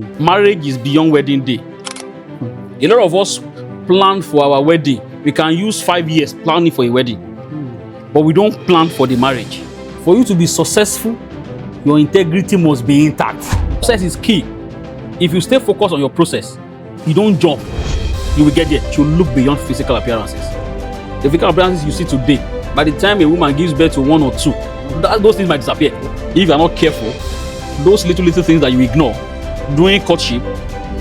Marriage is beyond wedding day. A lot of us plan for our wedding. We can use 5 years planning for a wedding, but we don't plan for the marriage. For you to be successful, your integrity must be intact. Process is key. If you stay focused on your process, you don't jump, you will get there. You look beyond physical appearances. The physical appearances you see today, by the time a woman gives birth to 1 or 2, those things might disappear. If you are not careful, those little things that you ignore during courtship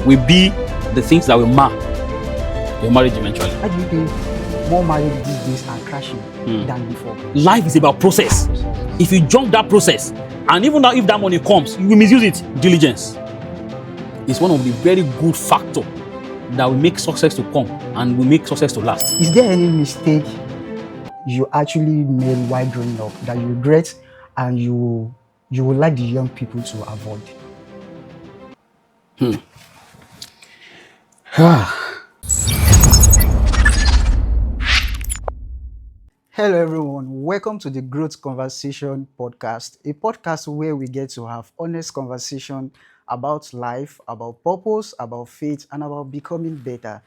will be the things that will mar your marriage eventually. How do you think more marriage these days are crashing than before? Life is about process. If you jump that process, and even now if that money comes, you will misuse it. Diligence is one of the very good factors that will make success to come and will make success to last. Is there any mistake you actually made while growing up that you regret and you would like the young people to avoid? Hello everyone, welcome to the Growth Conversation podcast, a podcast where we get to have honest conversation about life, about purpose, about faith, and about becoming better.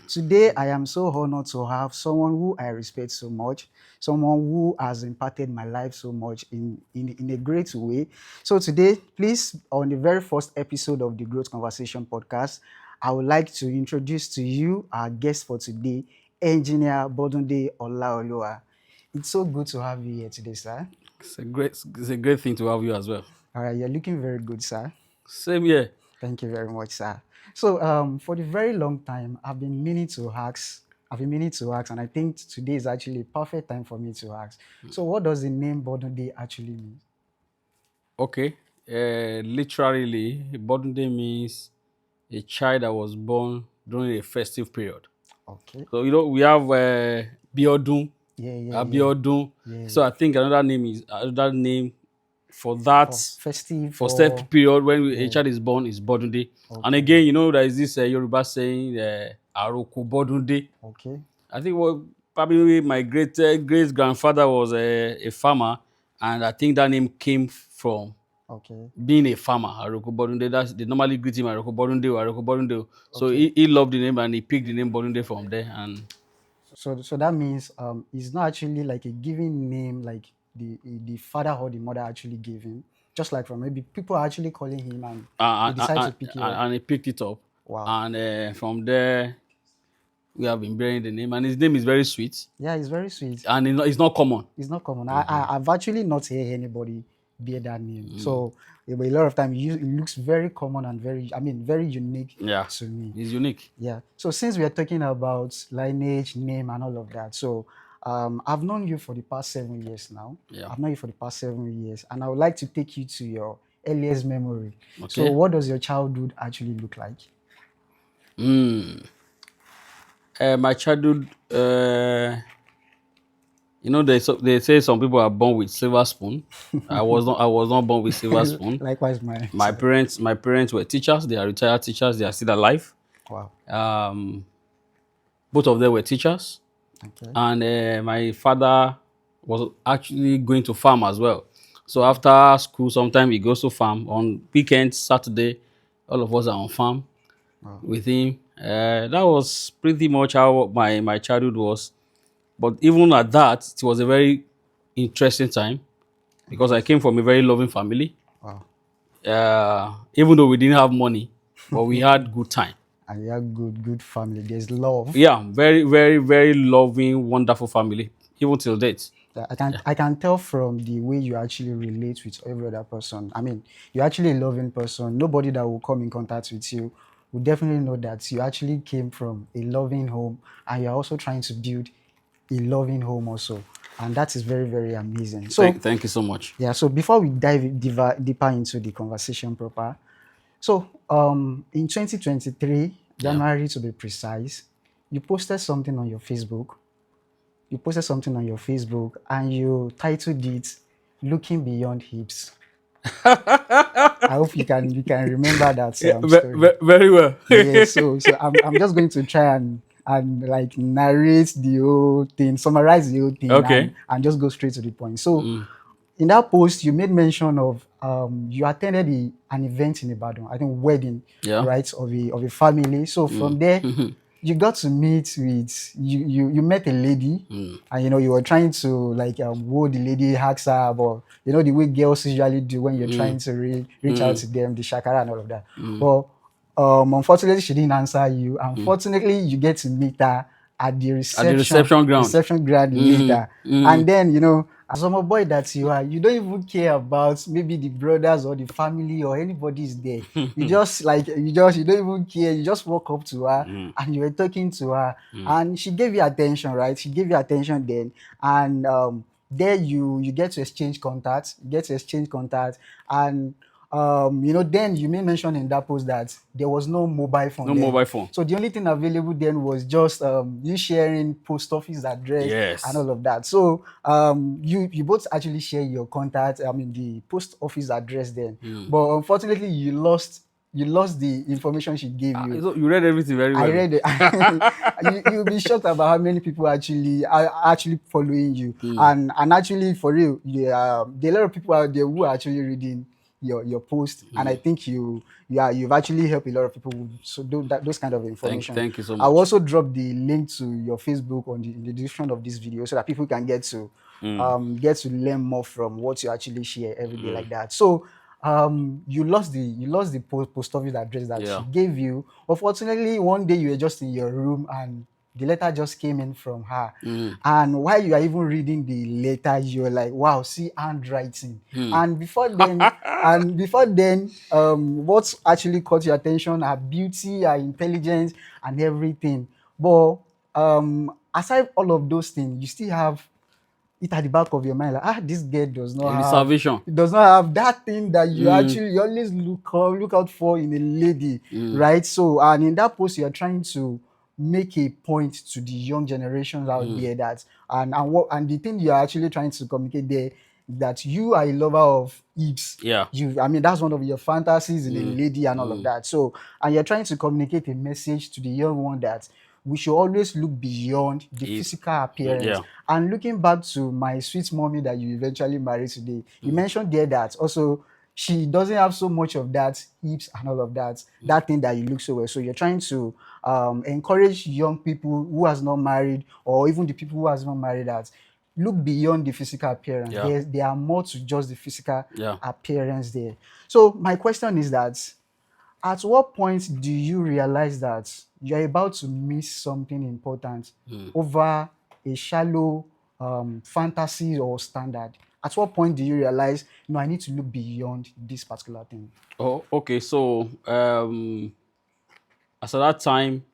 Today, I am so honored to have someone who I respect so much, someone who has impacted my life so much in a great way. So today, please, on the very first episode of the Growth Conversation podcast, I would like to introduce to you our guest for today, Engineer Bodunde Olaoluwa. It's so good to have you here today, sir. It's a great thing to have you as well. All right, you're looking very good, sir. Same here. Thank you very much, sir. So, for the very long time, I've been meaning to ask, and I think today is actually a perfect time for me to ask. So, what does the name Bodunde actually mean? Okay. Literally, Bodunde means a child that was born during a festive period. Okay. So, we have Biodun, Yeah. Abiodun. So I think another name for that festive period when a child is born is Bodunde. Okay. And again, there is this Yoruba saying, Aroko Bodunde. Okay. I think probably my great grandfather was a farmer, and I think that name came from being a farmer. Aroko Bodunde. They normally greet him Aroko Bodunde or Aroko Bodunde. Okay. So he loved the name and he picked the name Bodunde from there. And so that means it's not actually like a given name like the father or the mother actually gave him. Just like from maybe people are actually calling him and he decided to pick it up. And he picked it up. Wow. And from there, we have been bearing the name. And his name is very sweet. Yeah, it's very sweet. And it's not common. It's not common. I've actually not heard anybody bear that name. So a lot of times it looks very common and very unique to me. It's unique. Yeah. So since we are talking about lineage, name, and all of that, so I've known you for the past 7 years now. Yeah. I've known you for the past 7 years, and I would like to take you to your earliest memory. Okay. So what does your childhood actually look like? My childhood, they say some people are born with silver spoon. I was not born with silver spoon. Likewise, my parents were teachers. They are retired teachers. They are still alive. Wow. Both of them were teachers. Okay. And my father was actually going to farm as well. So after school, sometimes he goes to farm. On weekends, Saturday, all of us are on farm with him. That was pretty much how my childhood was. But even at that, it was a very interesting time because I came from a very loving family. Wow. Even though we didn't have money, but we had good time. And you have good family. There's love. Yeah, very, very, very loving, wonderful family, even till date. I can tell from the way you actually relate with every other person. I mean, you're actually a loving person. Nobody that will come in contact with you will definitely know that you actually came from a loving home and you're also trying to build a loving home also. And that is very, very amazing. So thank you so much. Yeah, so before we dive deeper into the conversation proper, so in 2023, January to be precise, you posted something on your Facebook. And you titled it "Looking Beyond Hips." I hope you can remember that story. Very well. Yeah, so I'm just going to try and like narrate the whole thing, summarize the whole thing, okay, and just go straight to the point. So in that post, you made mention of you attended an event in Ibadan, I think wedding, Yeah. right, of a family. So from there, Mm. you got to meet with you met a lady, Mm. and you were trying to like woo the lady, ask her about the way girls usually do when you're trying to reach out Mm. to them, the shakara and all of that. Mm. But unfortunately, she didn't answer you. Unfortunately, you get to meet her at the At the reception ground. reception ground Mm. later. And Mm. then, as a boy that you are, you don't even care about maybe the brothers or the family or anybody is there. You just like, you don't even care. You just walk up to her Mm. and you were talking to her, Mm. and she gave you attention, right? She gave you attention then. And there you get to exchange contacts. You get to exchange contacts. And then you may mention in that post that there was no mobile phone No then. mobile phone. So the only thing available then was just you sharing post office address and Yes. all of that. So you both actually share your contact, I mean the post office address then. Mm. But unfortunately you lost the information she gave you. So you read everything very I well. read it. You'll be shocked about how many people actually are actually following you, Mm. and actually for real, there are a lot of people out there who are actually reading your post, and I think you've actually helped a lot of people with those kind of information. Thank you so I'll much. also drop the link to your Facebook in the description of this video so that people can Mm. get to learn more from what you actually share every day like that. So you lost the post office address that she Yeah. gave you. Unfortunately, one day you were just in your room and the letter just came in from her. Mm. And while you are even reading the letter, you're like, wow, see handwriting. Mm. And before then, what actually caught your attention, her beauty, her intelligence, and everything. But aside all of those things, you still have it at the back of your mind, like, this girl A reservation. does not have that thing that Mm. you always look out for in a lady, Mm. right? So, and in that post, you're trying to make a point to the young generations out Mm. there that, and the thing you're actually trying to communicate there, that you are a lover of hips. Yeah. I mean, that's one of your fantasies in a Mm. lady and all of Mm. that. So, and you're trying to communicate a message to the young one that we should always look beyond the If. physical appearance. Yeah. And looking back to my sweet mommy that you eventually married today, you mentioned there that also she doesn't have so much of that hips and all of that thing that you look so well. So you're trying to encourage young people who has not married, or even the people who has not married, that look beyond the physical appearance. Yeah. There are more to just the physical Yeah. appearance there. So my question is that at what point do you realize that you're about to miss something important over a shallow fantasy or standard? At what point do you realize, no, I need to look beyond this particular thing? Oh, okay. So, as at that time,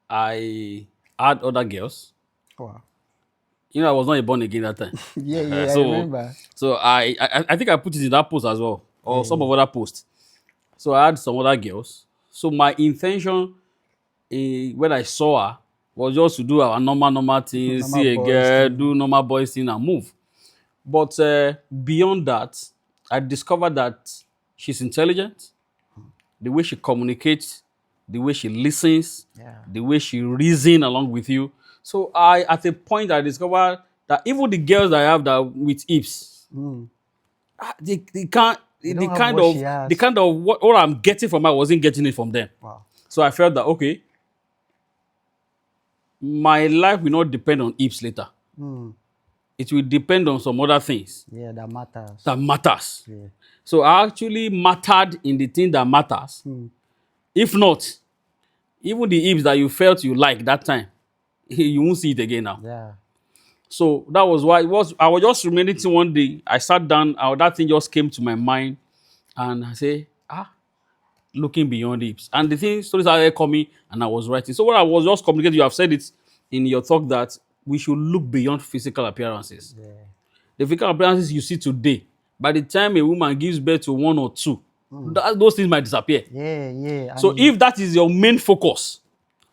I had other girls. Wow. I was not a born again that time. Yeah, yeah, I so, remember. so I think I put it in that post as well, or some of other posts. So I had some other girls. So my intention, when I saw her, was just to do our normal things, Normal see a boys girl, thing. do normal boys thing, and move. But beyond that, I discovered that she's intelligent. The way she communicates, the way she listens, Yeah. the way she reasons along with you. So at a point, I discovered that even the girls that I have that with hips, they can't. They don't have what she The has. kind of what I'm getting from her, I wasn't getting it from them. Wow. So I felt that okay, my life will not depend on hips later. It will depend on some other things Yeah, that matters. that matters. Yeah. So I actually mattered in the thing that matters. If not, even the hips that you felt you like that time, you won't see it again now. Yeah. So that was why I was just ruminating one day. I sat down, that thing just came to my mind, and I say, looking beyond hips. And the thing stories started coming, and I was writing. So what I was just communicating, you have said it in your talk that we should look beyond physical appearances. Yeah. The physical appearances you see today, by the time a woman gives birth to one or two, those things might disappear. Yeah, yeah. So if that is your main focus,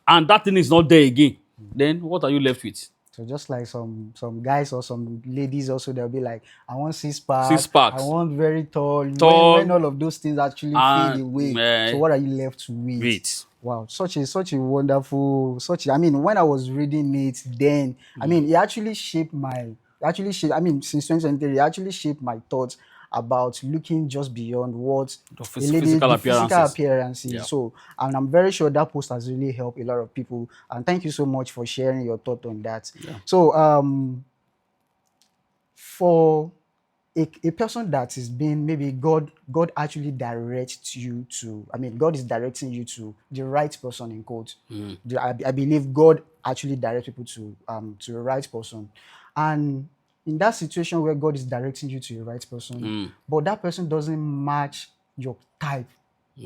and that thing is not there again, then what are you left with? So just like some guys or some ladies also, they'll be like, I want six pack, Six I packs, want very tall. tall, When all of those things actually fade away, so what are you left with? wait. Wow, such a wonderful, I mean, when I was reading it then, I mean, it actually shaped I mean, since 2023, it actually shaped my thoughts about looking just beyond what The a lady, physical the physical appearances. appearance is. Yeah. So, and I'm very sure that post has really helped a lot of people. And thank you so much for sharing your thought on that. Yeah. So, for a person that is being, maybe God actually directs you to, I mean, God is directing you to the right person, in quote. I believe God actually directs people to the right person. And in that situation where God is directing you to the right person, but that person doesn't match your type,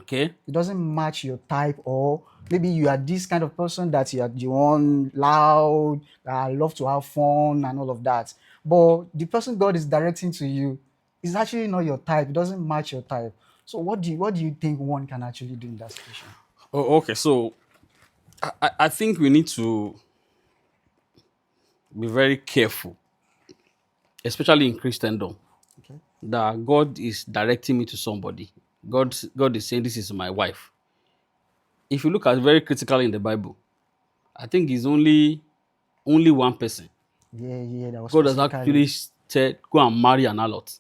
Okay. it doesn't match your type, or maybe you are this kind of person that you are the one loud, love to have fun and all of that, but the person God is directing to you is actually not your type, it doesn't match your type. So what do you think one can actually do in that situation? Oh, okay. So I think we need to be very careful, especially in Christendom, Okay. that God is directing me to somebody. God is saying this is my wife. If you look at very critically in the Bible, I think it's only one person. Yeah, that was God has specifically. actually said, go and marry an harlot.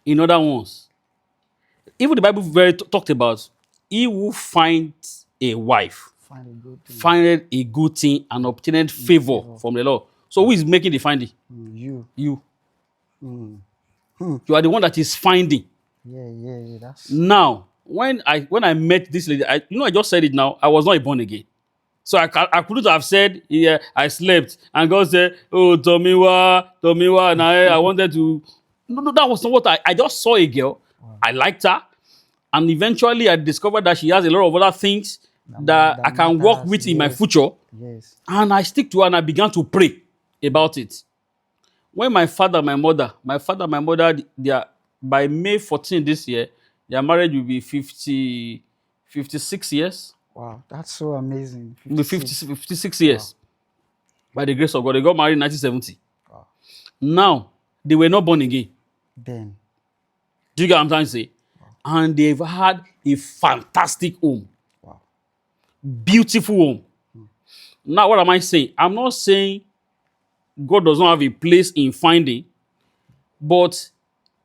In other ones, even the Bible very talked about he who finds a wife, Find a good thing. findeth a good thing and obtained In favor favor. from the Lord. So who is making the finding? You. You. Mm. You are the one that is finding. Yeah, that's. Now, when I met this lady, I just said it now. I was not born again. So I couldn't have said, yeah, I slept. And God said, oh, Tomiwa, and I wanted to. No, that was not what I just saw a girl. I liked her. And eventually I discovered that she has a lot of other things that That I can work matters. with in my Yes. future. Yes. And I stick to her and I began to pray about it. When my father, they are, by May 14 this year, their marriage will be 56 years. Wow, that's so amazing. Will be 56. 56 Wow. years. By the grace of God. They got married in 1970. Wow. Now, they were not born again. Then. Do you get what I'm trying to say? And they've had a fantastic home. Wow. Beautiful home. Now, what am I saying? I'm not saying God does not have a place in finding, but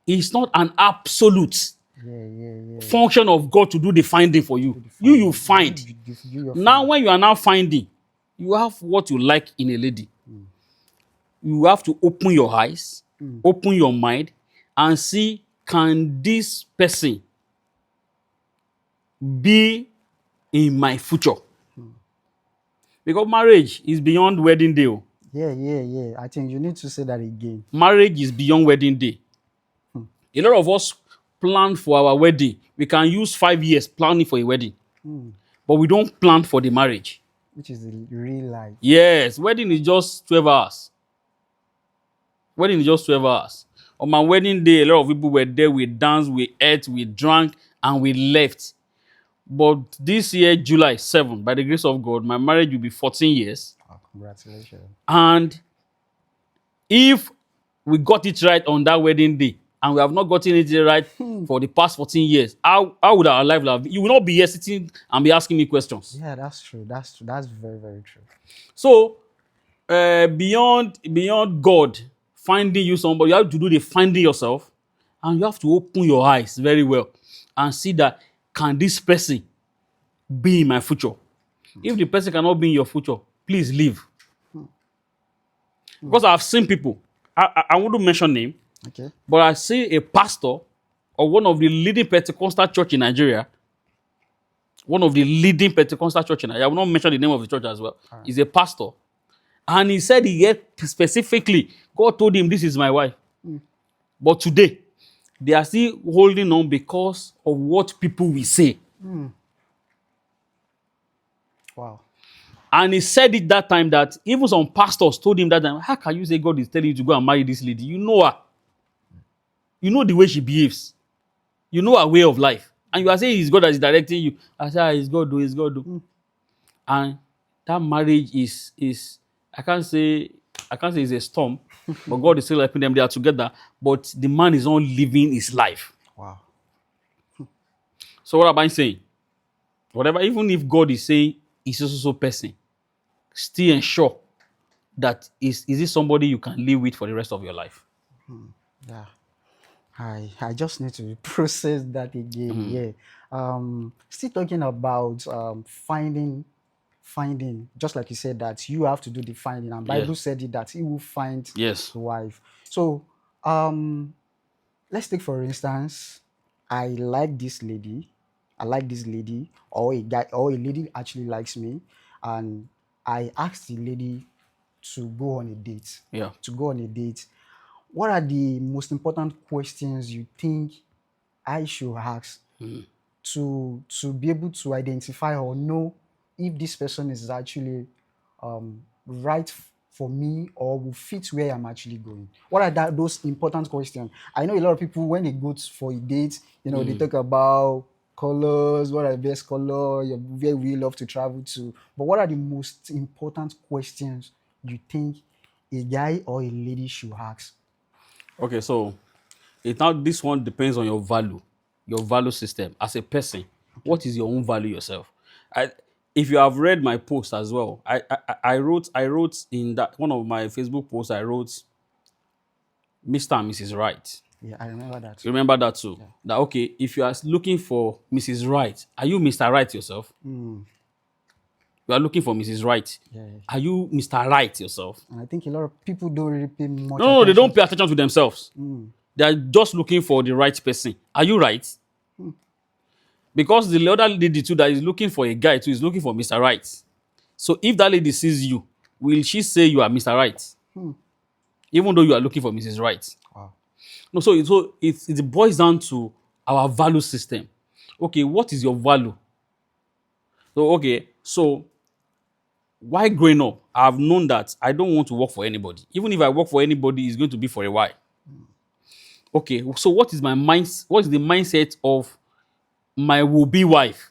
it's not an absolute Yeah. function of God to do the finding for you. Do the You finding. find. You your Now, find. when you are now finding, you have what you like in a lady. You have to open your eyes, open your mind, and see, can this person be in my future? Because marriage is beyond wedding day. Oh. Yeah. I think you need to say that again. Marriage is beyond wedding day. A lot of us plan for our wedding. We can use 5 years planning for a wedding, but we don't plan for the marriage. Which is the real life. Yes, wedding is just 12 hours. Wedding is just 12 hours. On my wedding day, a lot of people were there. We danced, we ate, we drank, and we left. But this year, July 7, by the grace of God, my marriage will be 14 years. Oh, congratulations. And if we got it right on that wedding day, and we have not gotten it right for the past 14 years, how would our life have been? You will not be here sitting and be asking me questions. Yeah, that's true. That's true. That's very, very true. So, beyond God finding you somebody, you have to do the finding yourself, and you have to open your eyes very well and see that, can this person be in my future? If the person cannot be in your future, please leave. Because I've seen people, I wouldn't mention name, Okay. but I see a pastor of one of the leading Pentecostal church in Nigeria. One of the leading Pentecostal church in Nigeria. I will not mention the name of the church as well. Right. He's a pastor. And he said he had specifically, God told him, this is my wife. But today, they are still holding on because of what people will say. Wow. And he said it that time that even some pastors told him that time, how can you say God is telling you to go and marry this lady? You know her. You know the way she behaves. You know her way of life. And you are saying it's God that is directing you. I say, it's God, it's God. And that marriage is I can't say it's a storm, but God is still helping them. They are together, but the man is not living his life. Wow. So what am I saying? Whatever, even if God is saying he's also so person, still ensure that is this somebody you can live with for the rest of your life. Yeah. I just need to process that again. Yeah. Still talking about finding, just like you said that you have to do the finding, and Yeah. Bible said it that he will find Yes. the wife. So let's take for instance, I like this lady, or a guy or a lady actually likes me, and I asked the lady to go on a date. Yeah. To go on a date. What are the most important questions you think I should ask to be able to identify or know if this person is actually right for me or will fit where I'm actually going? What are those important questions? I know a lot of people when they go for a date, they talk about colors, what are the best color, where we love to travel to. But what are the most important questions you think a guy or a lady should ask? Okay, so this one depends on your value system as a person. Okay. What is your own value yourself? I, if you have read my post as well, I wrote in that one of my Facebook posts. I wrote Mr. and Mrs. Right. Yeah, I remember that. You remember that too? Yeah. That okay, if you are looking for Mrs. Right, are you Mr. Right yourself? Mm, You are looking for Mrs. Right. yeah. Are you Mr. Right yourself? And I think a lot of people don't really pay much No, they attention don't to. pay attention to themselves. They are just looking for the right person. Are you right? Because the other lady too that is looking for a guy too is looking for Mr. Right. So if that lady sees you, will she say you are Mr. Right? Even though you are looking for Mrs. Right. Wow. No, it boils down to our value system. Okay, what is your value? So while growing up, I've known that I don't want to work for anybody. Even if I work for anybody, it's going to be for a while. Okay, so what is what is the mindset of my will-be wife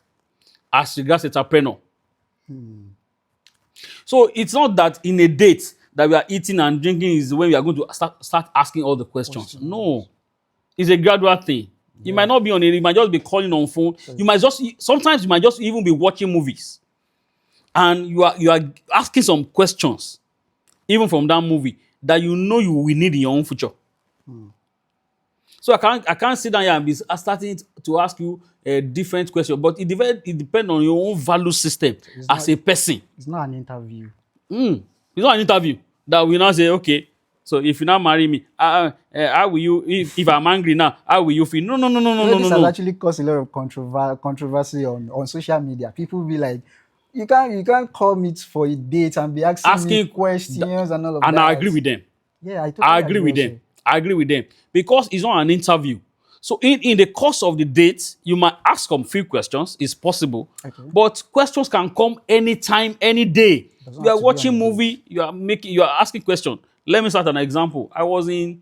as regards entrepreneur? So it's not that in a date that we are eating and drinking is when we are going to start asking all the questions. No, it's a gradual thing. You might not be on it, you might just be calling on phone. Sometimes you might just even be watching movies. And you are asking some questions, even from that movie, that you know you will need in your own future. So I can't sit down here and be starting to ask you a different question, but it depends on your own value system as a person. It's not an interview. It's not an interview that we now say, okay, so if you now marry me, how will you, if I'm angry now, how will you feel? No, no, no, no, no, no, This no, has no. actually caused a lot of controversy on social media. People be like, you can't call me for a date and be asking me questions and all of that. And I agree with them. Yeah, I I totally agree with also. them. I agree with them because it's not an interview. So in the course of the date, you might ask some few questions. It's possible, Okay. but questions can come anytime, any day. Doesn't You have are to be watching on a date. movie. You are asking question. Let me start an example. I was in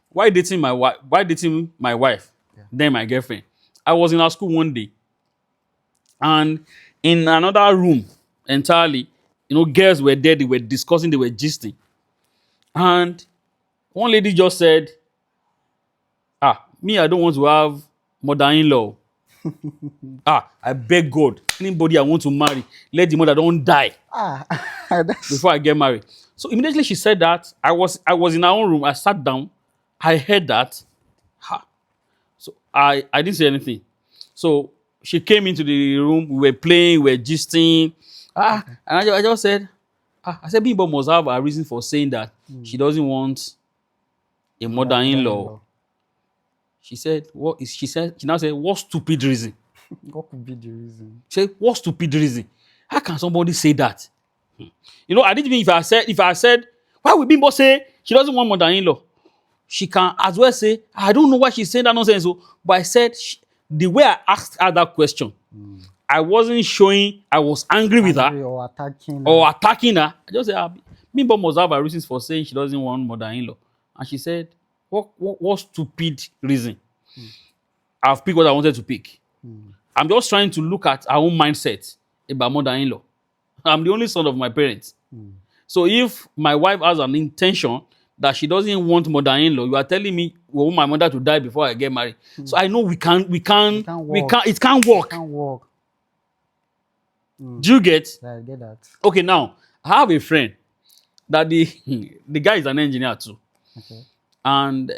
why dating my wife, then my girlfriend. I was in our school one day, and in another room entirely, girls were there. They were discussing. They were gisting, and one lady just said, me, I don't want to have mother-in-law. I beg God, anybody I want to marry, let the mother don't die That's before I get married. So immediately she said that, I was in our own room. I sat down. I heard that. So I didn't say anything. So she came into the room. We were playing. We were gisting. And I just said, I said, Bimbo must have a reason for saying that she doesn't want a mother-in-law. She said, she now said, what stupid reason? what could be the reason? She said, what stupid reason? How can somebody say that? I didn't mean if I said, why would Bimbo say she doesn't want mother-in-law? She can as well say, I don't know why she's saying that nonsense. But I said, the way I asked her that question, I wasn't showing I was angry with her Or attacking. or attacking her. I just said, Bimbo must have a reason for saying she doesn't want mother-in-law. And she said, what stupid reason? I've picked what I wanted to pick. I'm just trying to look at our own mindset about mother-in-law. I'm the only son of my parents. So if my wife has an intention that she doesn't want mother-in-law, you are telling me we want my mother to die before I get married. So I know it can't work. It can't work. Do you get? Yeah, I get that. Okay, now I have a friend that the guy is an engineer too. Okay. And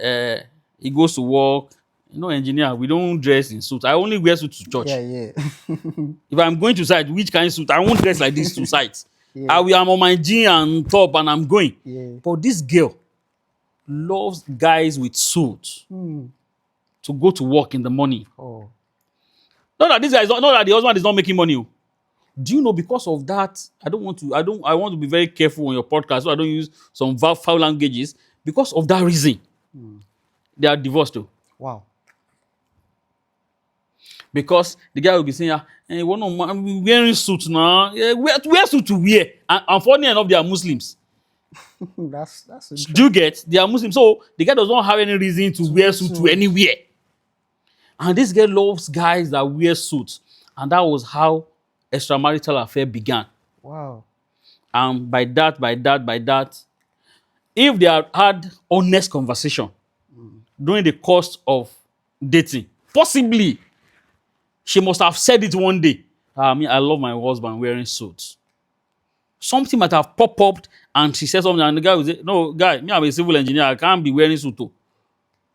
He goes to work. You know, engineer, we don't dress in suits. I only wear suit to Yeah, church. yeah. If I'm going to site, which kind of suit? I won't dress like this to site. Yeah, I'm on my jean and top and I'm going. yeah. But this girl loves guys with suits Hmm. to go to work in the morning. Oh, Not that this guy is not that the husband is not making money. Oh. Do you know because of that? I want to be very careful on your podcast so I don't use some foul languages. Because of that reason, they are divorced too. wow. Because the guy will be saying, hey, one of my wearing suit now. Yeah, wear suit to wear. And funny enough, they are Muslims. That's Do interesting. you get? They are Muslims. So the guy does not have any reason to wear suit to anywhere. And this girl loves guys that wear suits. And that was how extramarital affair began. Wow. And by that, if they had honest conversation during the course of dating, possibly she must have said it one day. I love my husband wearing suits. Something might have popped up and she said something, and the guy will say, no, guy, me, I'm a civil engineer. I can't be wearing suit too.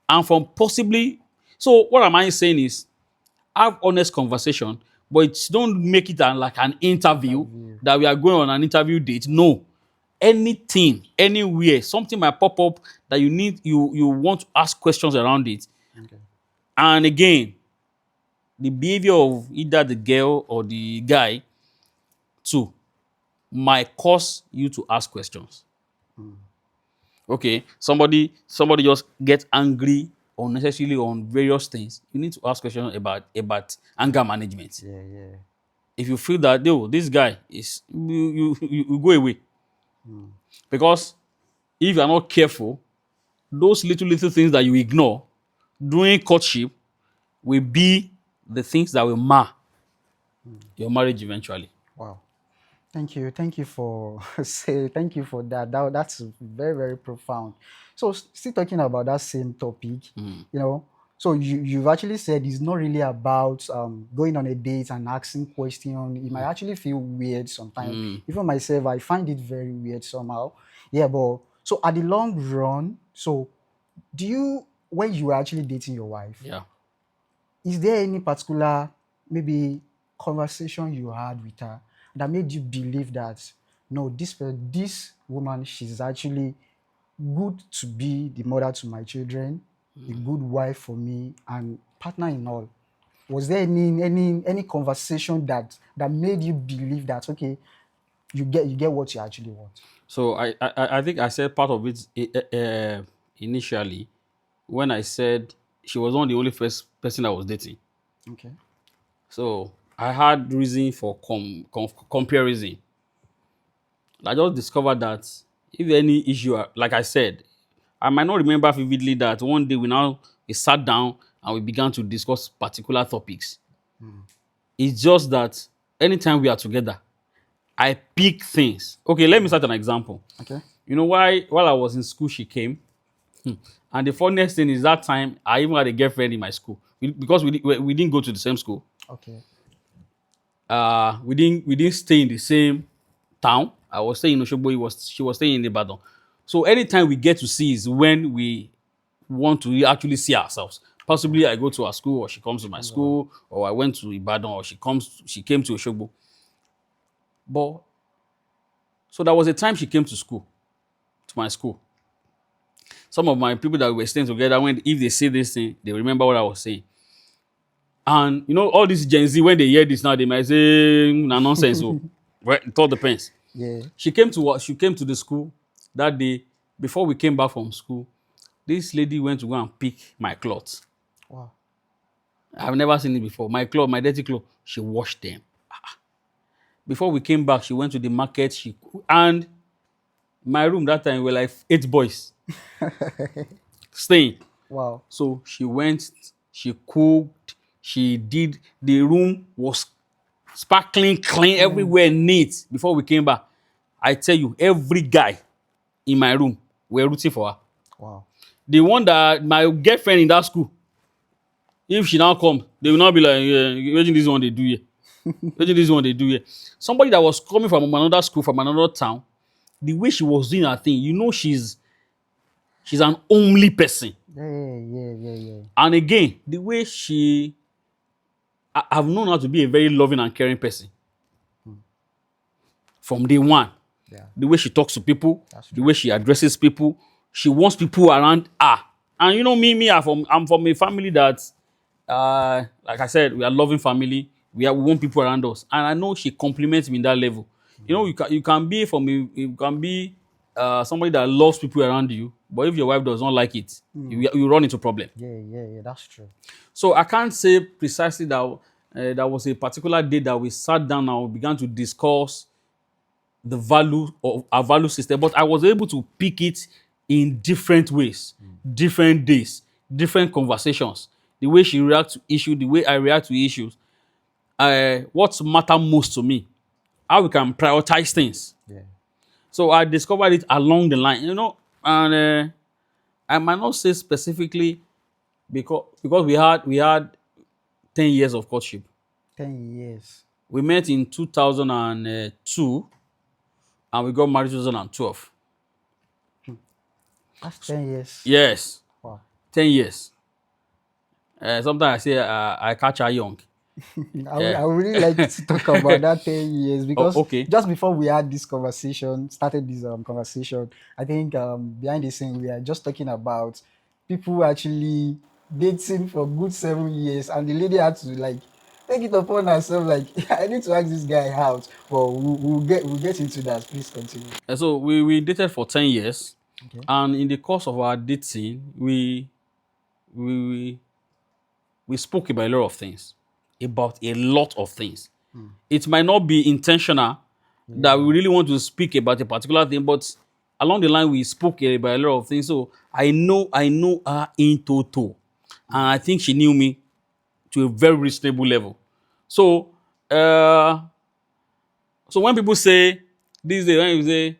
And from possibly, so what am I saying is have honest conversation, but don't make it like an interview that we are going on an interview date. No. Anything, anywhere, something might pop up that you want to ask questions around it. Okay. And again, the behavior of either the girl or the guy too might cause you to ask questions. Okay, somebody just gets angry unnecessarily on various things. You need to ask questions about anger management. Yeah, yeah. If you feel that this guy is you go away. Because if you are not careful, those little things that you ignore during courtship will be the things that will mar your marriage eventually. Wow. Thank you for thank you for that. That's very, very profound. So still talking about that same topic, you know. So you've actually said it's not really about going on a date and asking questions. It might actually feel weird sometimes. Even myself, I find it very weird somehow. Yeah, but so at the long run, so do you when you were actually dating your wife, Yeah. is there any particular maybe conversation you had with her that made you believe that no, this woman, she's actually good to be the mother to my children, a good wife for me, and partner in all? Was there any conversation that made you believe that okay, you get what you actually want? So I think I said part of it initially when I said she was not the only first person I was dating. Okay. So I had reason for comparison. I just discovered that if any issue, like I said, I might not remember vividly that one day we sat down and we began to discuss particular topics. It's just that anytime we are together, I pick things. Okay, let me start an example. Okay. You know why? While I was in school, she came. And the funniest thing is that time I even had a girlfriend in my school because we didn't go to the same school. Okay. We didn't stay in the same town. I was staying in Oshogbo. She was staying in Ibadan. So anytime we get to see is when we want to actually see ourselves. Possibly I go to her school or she comes to my school, or I went to Ibadan or she came to Oshogbo. But so there was a time she came to my school. Some of my people that we were staying together, if they say this thing, they remember what I was saying. And you know, all this Gen Z, when they hear this now, they might say, nonsense. So, well, it all depends. Yeah. She came to the school that day. Before we came back from school, this lady went to go and pick my clothes. Wow. I've never seen it before. My dirty clothes, she washed them. Before we came back, she went to the market. And my room that time were like 8 boys staying. Wow. So she went, she cooked, the room was sparkling clean, everywhere neat. Before we came back, I tell you, every guy in my room were rooting for her. Wow. The one that my girlfriend in that school, if she now come, they will not be like, yeah, imagine this one they do here. Imagine this one they do here. Somebody that was coming from another school, from another town, the way she was doing her thing, you know she's an homely person. Yeah. And again, the way I've known her to be a very loving and caring person from day one. Yeah, The way she talks to people, that's the true. way she addresses people, she wants people around her. And you know me, I'm from a family that, like I said, we are loving family. We want people around us, and I know she compliments me in that level. You know, you can be somebody that loves people around you, but if your wife does not like it, you run into problem. Yeah, that's true. So I can't say precisely that that was a particular day that we sat down and we began to discuss the value of our value system, but I was able to pick it in different ways, different days, different conversations. The way she reacts to issues, the way I react to issues. What matter most to me, how we can prioritize things. Yeah. So I discovered it along the line, and I might not say specifically because we had 10 years of courtship. 10 years. We met in 2002 and we got married in 2012. That's 10 years. Yes, Wow. 10 years. Sometimes I say I catch her young. I Yeah. would really like to talk about that 10 years Oh, because okay. just before we had this conversation, started this conversation, I think behind the scene we are just talking about people actually dating for good 7 years, and the lady had to like take it upon herself like I need to ask this guy out. But we'll get into that. Please continue. So we dated for 10 years, Okay. and in the course of our dating, we we spoke about a lot of things, about a lot of things. It might not be intentional that we Yeah. really want to speak about a particular thing, but along the line we spoke about a lot of things. So I know her in total, and I think she knew me to a very reasonable level. So uh, so when people say these days, when you say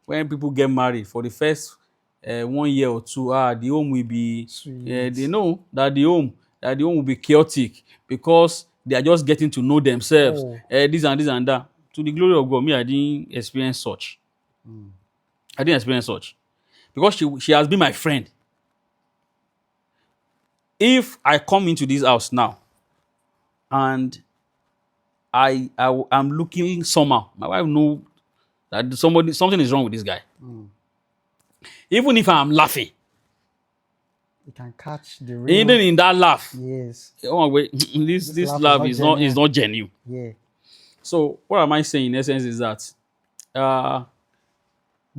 when people get married for the first 1 year or two, the home will be they Sweet. know that the home will be chaotic because they are just getting to know themselves. Oh. This and that. To the glory of God, me, I didn't experience such. I didn't experience such because she has been my friend. If I come into this house now and I'm looking somehow, my wife know that something is wrong with this guy. Even if I'm laughing, You can catch the even real. in that laugh, Yes. oh wait, this This this laugh is laugh not is genuine. not genuine. Yeah. So what am I saying in essence is that uh,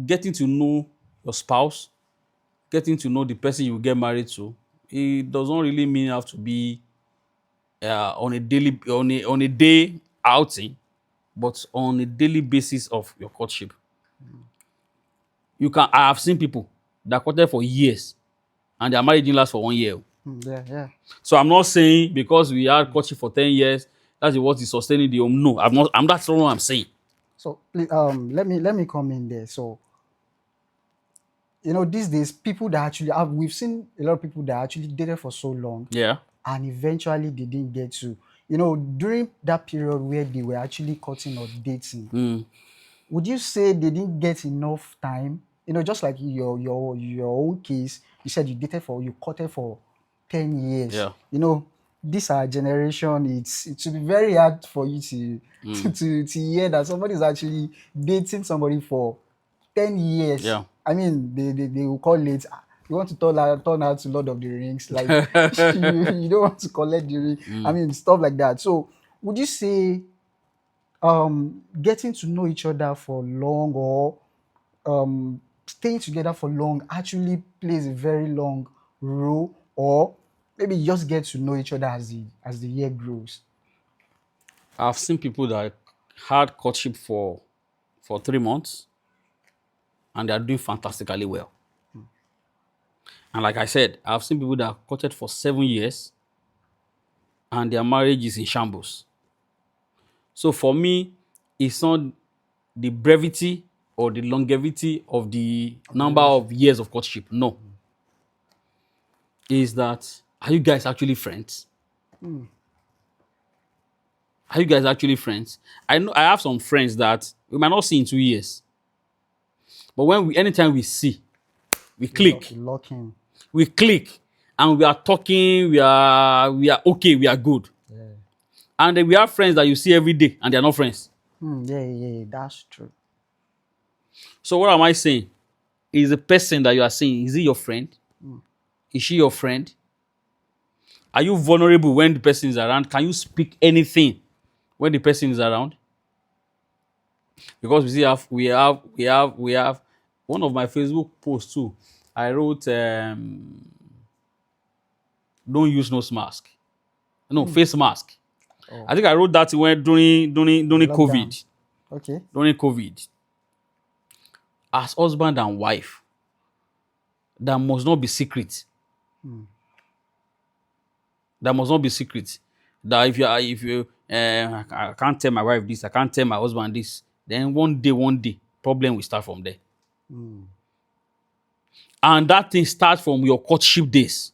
getting to know your spouse, getting to know the person you get married to, it does not really mean you have to be on a day outing, but on a daily basis of your courtship. I have seen people that courted for years and their marriage didn't last for 1 year. Yeah. So I'm not saying because we had courtship for 10 years, that's what is sustaining the home. No, I'm not. That's not what I'm saying. So please, let me come in there. So these days people that actually have we've seen a lot of people that actually dated for so long Yeah. and eventually they didn't get to during that period where they were actually cutting or dating. Mm. Would you say they didn't get enough time? Just like your own case, you said you courted for 10 years. Yeah. This our generation, it should be very hard for you to to hear that somebody is actually dating somebody for 10 years. Yeah. I mean, they will call it. You want to turn out to Lord of the Rings, like you don't want to collect the ring. I mean, stuff like that. So, would you say getting to know each other for long or staying together for long actually plays a very long role, or maybe you just get to know each other as the year grows? I've seen people that had courtship for 3 months and they are doing fantastically well. And like I said, I've seen people that courted for 7 years and their marriage is in shambles. So for me, it's not the brevity or the longevity of the Of the number relationship. of years of courtship. No. Is that, are you guys actually friends? Are you guys actually friends? I know I have some friends that we might not see in 2 years. But anytime we see, We click. You lock in. We click. And we are talking, we are okay, we are good. Yeah. And then we have friends that you see every day and they are not friends. Yeah, that's true. So what am I saying? Is the person that you are seeing, is he your friend? Is she your friend? Are you vulnerable when the person is around? Can you speak anything when the person is around? Because we have one of my Facebook posts too. I wrote don't use nose mask. No, face mask. Oh, I think I wrote that when during lockdown. COVID. Okay. During COVID. As husband and wife, there must not be secret. There must not be secret. That I can't tell my wife this, I can't tell my husband this. Then one day, problem will start from there. And that thing starts from your courtship days.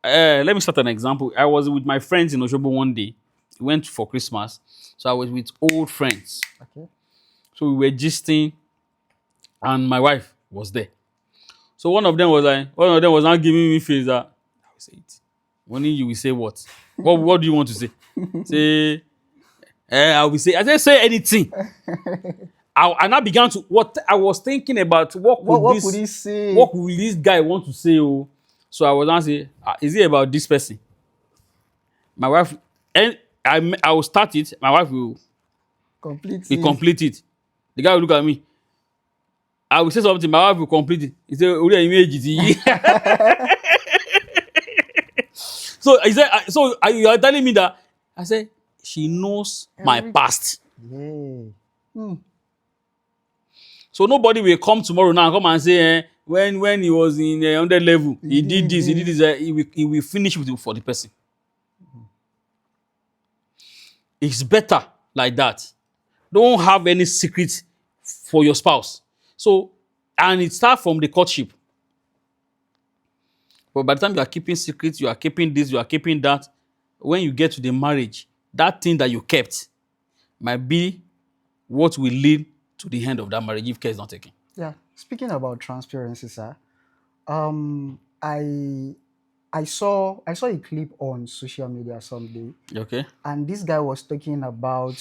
Let me start an example. I was with my friends in Oshobo one day. We went for Christmas. So I was with old friends. Okay. So we were gisting, and my wife was there. So one of them was not giving me face that I will say it. Only you will say what? What do you want to say? Say, I will say, I didn't say anything. I now began to what I was thinking about What could he say? what will this guy want to say? Oh, so I was now say, is it about this person? My wife, and I will start it. My wife will Completely. complete it. The guy will look at me. I will say something. My wife will complete it. He say, "Ori image ti." So he said, you are telling me that I said she knows my Every- past. Yeah. So nobody will come tomorrow now and come and say when he was in 100 level, he did this, he did this. He will finish with it for the person. It's better like that. Don't have any secret for your spouse. So, and it starts from the courtship. But by the time you are keeping secrets, you are keeping this, you are keeping that, when you get to the marriage, that thing that you kept might be what will lead to the end of that marriage if care is not taken. Yeah. Speaking about transparency, sir. I saw a clip on social media someday, Okay? and this guy was talking about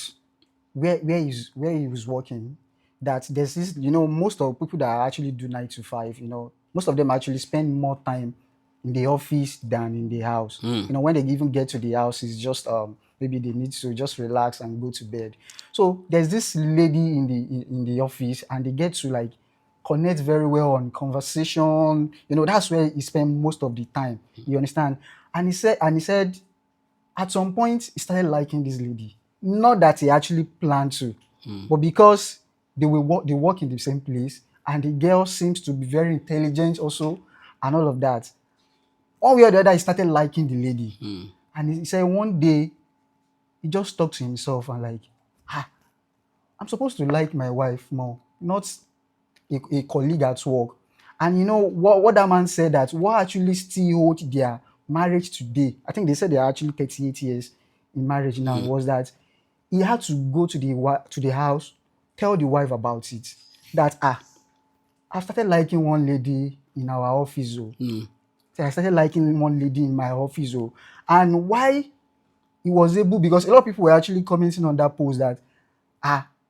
where he was working. That there's this, most of the people that actually do 9 to 5, most of them actually spend more time in the office than in the house. When they even get to the house, it's just maybe they need to just relax and go to bed. So there's this lady in the office, and they get to like connect very well on conversation. That's where he spend most of the time. You understand? And he said at some point he started liking this lady. Not that he actually planned to, but because they work in the same place, and the girl seems to be very intelligent also, and all of that. One way or the other, he started liking the lady. And he said one day he just talked to himself and like, I'm supposed to like my wife more, not a colleague at work. And what that man said, that what actually still hold their marriage today, I think they said they are actually 38 years in marriage now, was that he had to go to the house, tell the wife about it. That I started liking one lady in our office. So I started liking one lady in my office. And why he was able, because a lot of people were actually commenting on that post that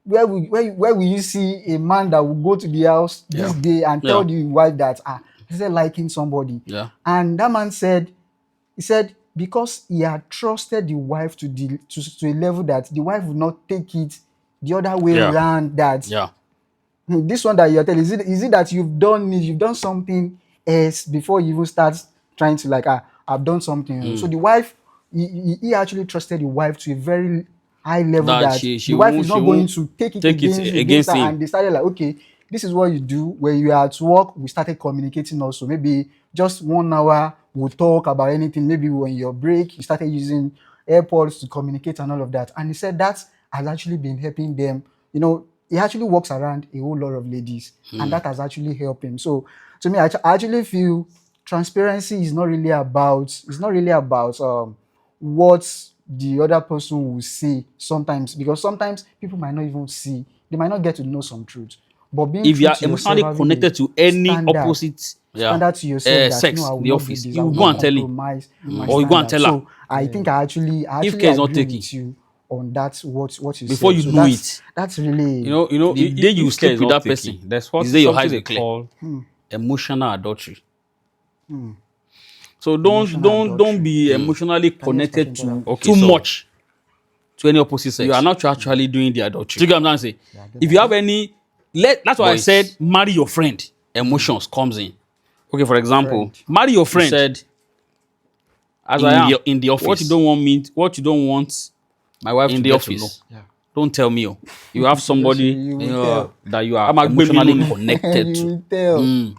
where will you see a man that will go to the house this Yeah. day and tell the wife that he started liking somebody? Yeah. And that man said, because he had trusted the wife to a level that the wife would not take it the other way Yeah. around, that Yeah. this one that you're telling, is it that you've done something else before you even start trying to like, I've done something. So the wife, he actually trusted the wife to a very high level, That that she the wife is won't not going to take it against her. him. And they started like, okay, this is what you do when you are at work. We started communicating also. Maybe just 1 hour we'll talk about anything. Maybe when your break, you started using AirPods to communicate and all of that. And he said that has actually been helping them. He actually walks around a whole lot of ladies, and that has actually helped him. So to me, I actually feel transparency is not really about, what the other person will say sometimes, because sometimes people might not even see, they might not get to know some truth. But being If you true are to emotionally yourself, having connected a to any standard, opposite standard to yourself that sex no, I in will the not do office, this. I you will go not and tell him, compromise my or you go and standard. tell her. So I think I actually If care is not agree taken, with you on that. What you before said. you So know it, that's really the day you if care sleep is with not that taken, person, there's is there your something eyes they will clear. call Emotional adultery. So emotional don't adultery. be emotionally Can you explain connected further? to Okay, too so much to any opposite sex. You are not actually doing the adultery. See what I'm trying to say? Yeah, I get If you that. have any, that's why I said boys, marry your friend. Emotions comes in. Okay, for example, Friend. marry your you friend said as I am in the office. What you don't want my wife in to the get to know. office. Yeah. Don't tell me. Oh. You have somebody You will tell. that you are I'm a emotionally criminal. connected You to. will tell.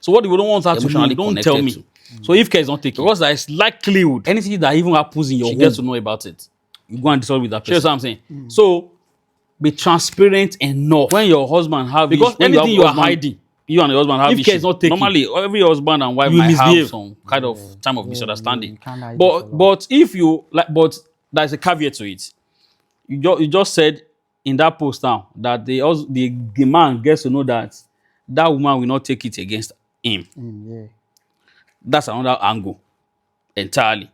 So what you don't want her to know, Emotionally don't tell connected me. to. So if care is not taken, because there is likelihood anything that even happens in your She home, gets to know about it. You go and discuss with that person. See what I'm saying? So be transparent enough when your husband have because when anything you are husband- hiding, You and your husband have if care issue. is not taken, Normally, every husband and wife you will might have misbehave. some kind of time of misunderstanding. You can't hide it for long. But if you like, but there's a caveat to it. You just said in that post now that the man gets to know that that woman will not take it against him. Yeah. That's another angle entirely.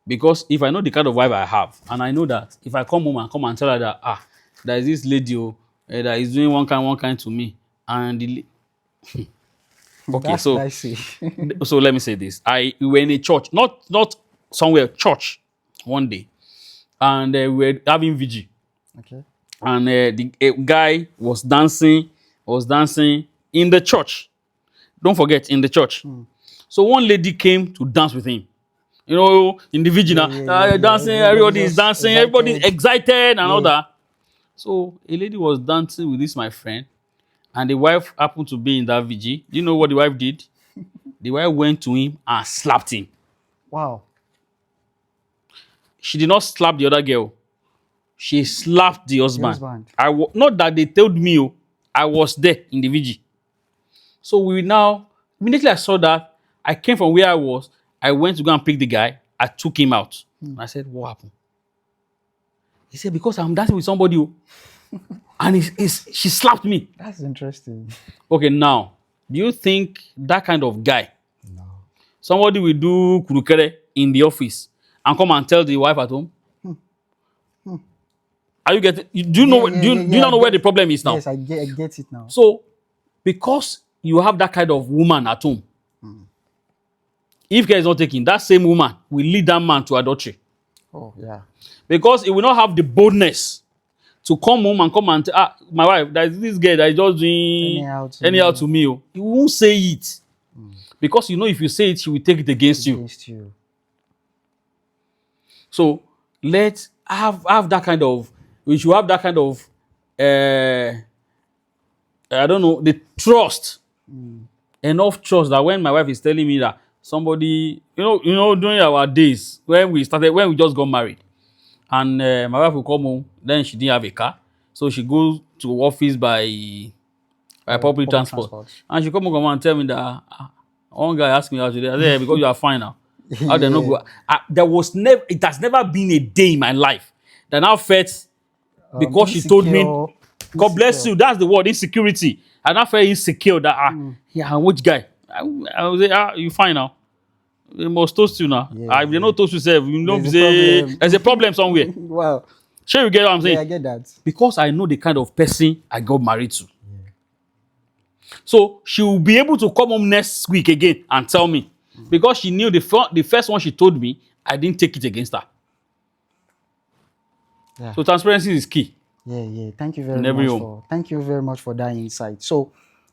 Because if I know the kind of wife I have, and I know that if I come home and tell her that there is this lady that is doing one kind to me, and okay, That's so dicey. so let me say this: we were in a church, not somewhere, church, one day, and we were having vigil, Okay. and the a guy was dancing in the church. Don't forget, in the church. So one lady came to dance with him. You know, in the vigil, dancing, everybody is Everybody's just dancing, everybody is excited and all Yeah. that. So a lady was dancing with this my friend, and the wife happened to be in that vigil. Do you know what the wife did? The wife went to him and slapped him. Wow. She did not slap the other girl. She slapped the The husband. husband. Not that they told me, I was there in the vigil. So we now, immediately I saw that, I came from where I was. I went to go and pick the guy. I took him out. And I said, what happened? He said, because I'm dancing with somebody. And she slapped me. That's interesting. Okay, now, do you think that kind of guy, No. somebody will do kurukere in the office and come and tell the wife at home? Are you getting? Do you know? Do you not know where the problem is now? Yes, I get it now. So, because you have that kind of woman at home, if care is not taken, that same woman will lead that man to adultery. Oh, yeah. Because he will not have the boldness to come home and tell, my wife, there is this girl that is just doing anyhow to me. He won't say it. Because you know if you say it, she will take it against you. So let's have that kind of, we should have that kind of, I don't know, the trust. Enough trust that when my wife is telling me that somebody, during our days, when we just got married, and my wife will come home, then she didn't have a car. So she goes to office by public transport. And she come and tell me that one guy asked me how today. I said, because you are fine now. How they not go? It has never been a day in my life that I felt because she told me, God bless you. That's the word, insecurity. And I felt insecure that which guy? I was say, you fine now. They must toast you now. If they not toast yourself, you know there's a problem somewhere. Wow. Sure, you get what I'm saying? Yeah, I get that. Because I know the kind of person I got married to. So she will be able to come home next week again and tell me. Because she knew the first one she told me, I didn't take it against her. Yeah. So transparency is key. Yeah. Thank you very much for that insight. So,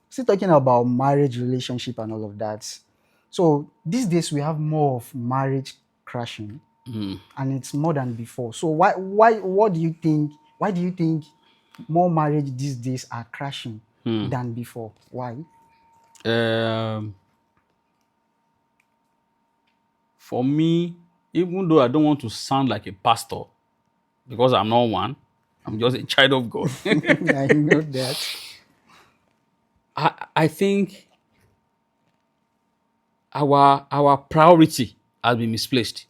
still talking about marriage, relationship, and all of that. So these days we have more of marriage crashing, and it's more than before. So what do you think? Why do you think more marriage these days are crashing than before? Why? For me, even though I don't want to sound like a pastor, because I'm not one, I'm just a child of God. I know that. I think our priority has been misplaced.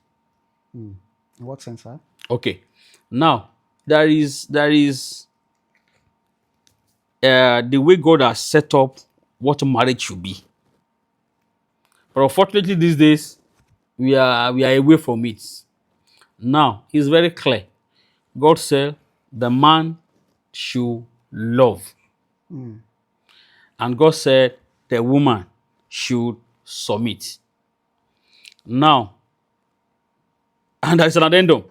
In what sense, sir? Okay. Now, there is the way God has set up what marriage should be. But unfortunately, these days we are away from it. Now it's very clear. God said the man should love, and God said the woman should submit. Now, and there's an addendum.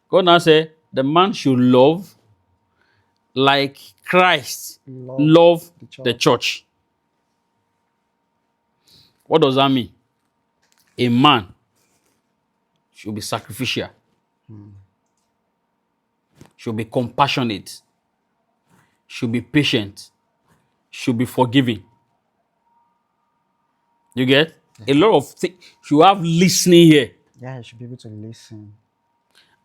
God now said the man should love like Christ loved the church. What does that mean? A man should be sacrificial, should be compassionate, should be patient, should be forgiving. You get? A lot of things. Should have listening here Yeah, you should be able to listen.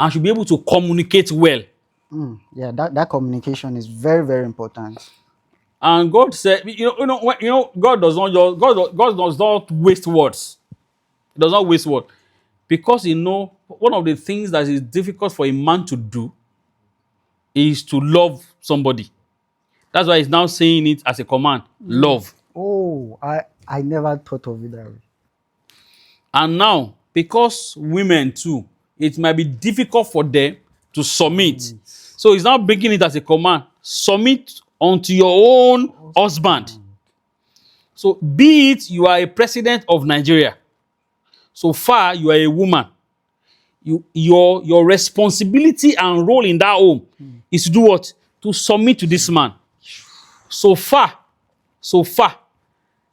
and should be able to communicate well. Yeah, that communication is very, very important. And God said, God does not just God does not waste words. He does not waste words. Because one of the things that is difficult for a man to do is to love somebody. That's why he's now saying it as a command. Love. Oh, I never thought of it that way. And now, because women too, it might be difficult for them to submit. So he's now bringing it as a command. Submit unto your own husband. So be it you are a president of Nigeria. So far you are a woman. Your responsibility and role in that home is to do what? To submit to this man. So far,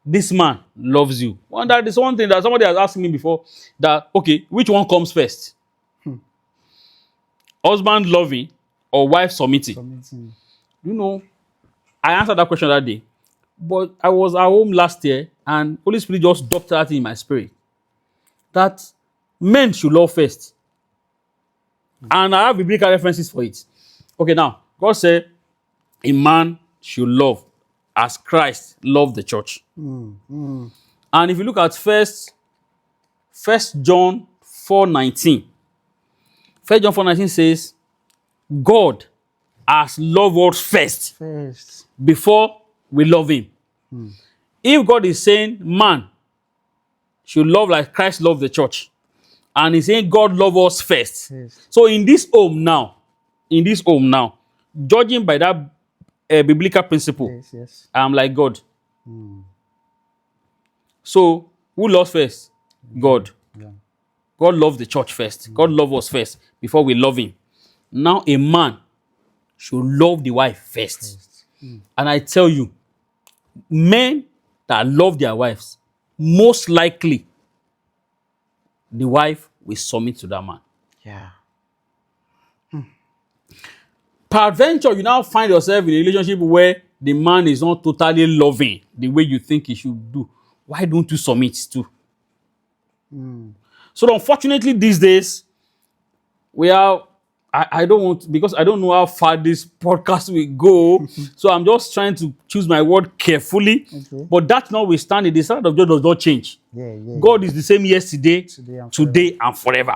this man loves you. That is one thing that somebody has asked me before, that, okay, which one comes first? Husband loving or wife submitting? Submitting. I answered that question that day. But I was at home last year and Holy Spirit just dropped that in my spirit. That men should love first. And I have biblical references for it. Okay, now, God said a man should love as Christ loved the church. And if you look at First John 4:19, 1 John 4:19 says, God has loved us first before we love him. If God is saying man should love like Christ loved the church, and he's saying God loved us first. So in this home now, judging by that biblical principle, I'm like God. So who loves first? God. God loved the church first. God loved us first before we love him. Now a man should love the wife first. And I tell you, men that love their wives, most likely the wife will submit to that man. Yeah. Peradventure, you now find yourself in a relationship where the man is not totally loving the way you think he should do. Why don't you submit too? So unfortunately these days, I don't want, because I don't know how far this podcast will go. So I'm just trying to choose my word carefully. But that notwithstanding, the standard of God does not change. God is the same yesterday, today, and forever.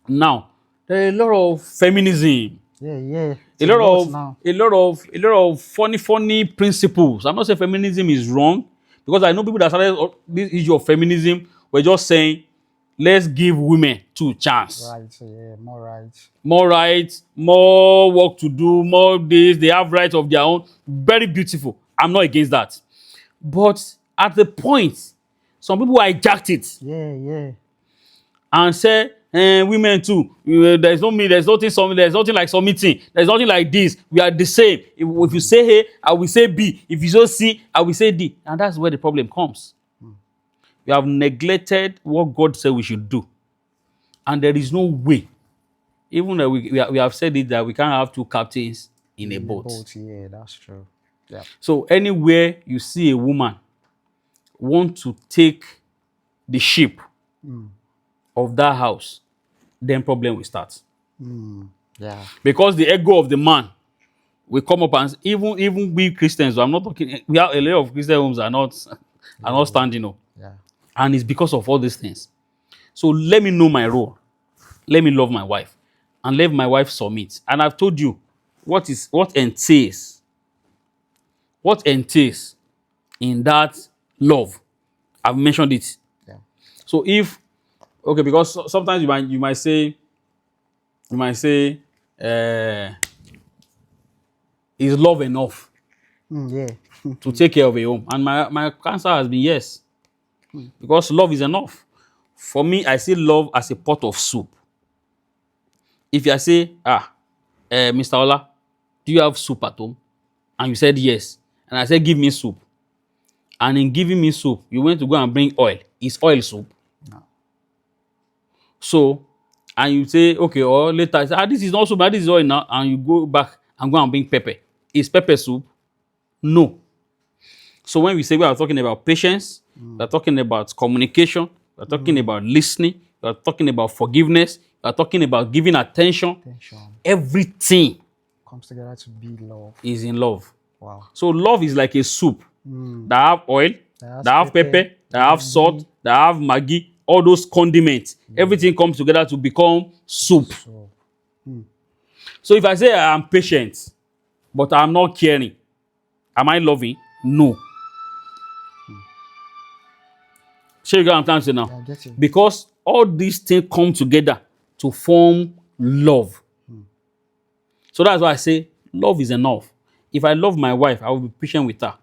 Now, there are a lot of feminism. A lot of funny principles. I'm not saying feminism is wrong, because I know people that started this issue of feminism were just saying, let's give women two chance. More rights, more work to do, more this. They have rights of their own. Very beautiful. I'm not against that. But at the point, some people hijacked it. And say, women too. There's nothing like submitting. There's nothing like this. We are the same. If you say A, I will say B. If you say C, I will say D. And that's where the problem comes. We have neglected what God said we should do. And there is no way, even though we have said it, that we can't have two captains in a boat. Yeah, that's true. Yeah. So anywhere you see a woman want to take the ship of that house, then problem will start. Yeah. Because the ego of the man will come up, and even we Christians, I'm not talking, we have a lot of Christian homes are not standing up. Yeah. And it's because of all these things. So let me know my role. Let me love my wife. And let my wife submit. And I've told you what entails what entails in that love. I've mentioned it. Yeah. So if okay, because sometimes you might say, uh, is love enough Yeah. to take care of a home? And my answer has been yes, because love is enough. For me, I see love as a pot of soup. If I say, Mr. Ola, do you have soup at home? And you said yes, and I said, give me soup. And in giving me soup, you went to go and bring oil. Is oil soup? No. So, and you say, okay, or later, I say, this is not soup, this is oil now. And you go back and go and bring pepper. Is pepper soup? No. So when we say we are talking about patience, we are talking about communication, we are talking about listening, we are talking about forgiveness, we are talking about giving attention. Attention Everything comes together to be love. is in love. Wow. So love is like a soup that have oil, That that have pepper, that have salt, Maggi. that have maggi, all those condiments. Everything comes together to become soup. So, So if I say I am patient, but I'm not caring, am I loving? No. So you get what I'm trying to say now? I get you. Because all these things come together to form love. So that's why I say love is enough. If I love my wife, I will be patient with her.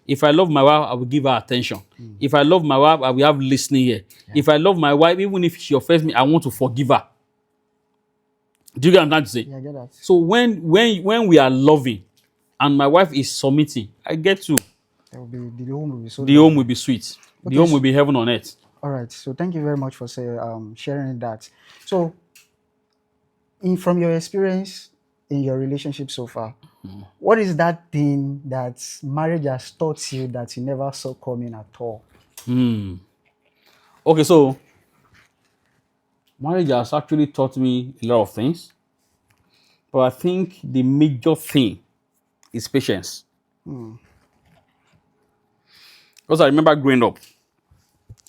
If I love my wife, I will give her attention. If I love my wife, I will have listening here. If I love my wife, even if she offends me, I want to forgive her. Do you get what I'm trying to say? Yeah, I get that. So when we are loving and my wife is submitting, I get to There will be the home will be so the home will be sweet. The Okay, home will be heaven on earth. All right. So thank you very much for sharing that. So, from your experience in your relationship so far, what is that thing that marriage has taught you that you never saw coming at all? Okay, so marriage has actually taught me a lot of things, but I think the major thing is patience. Because I remember growing up,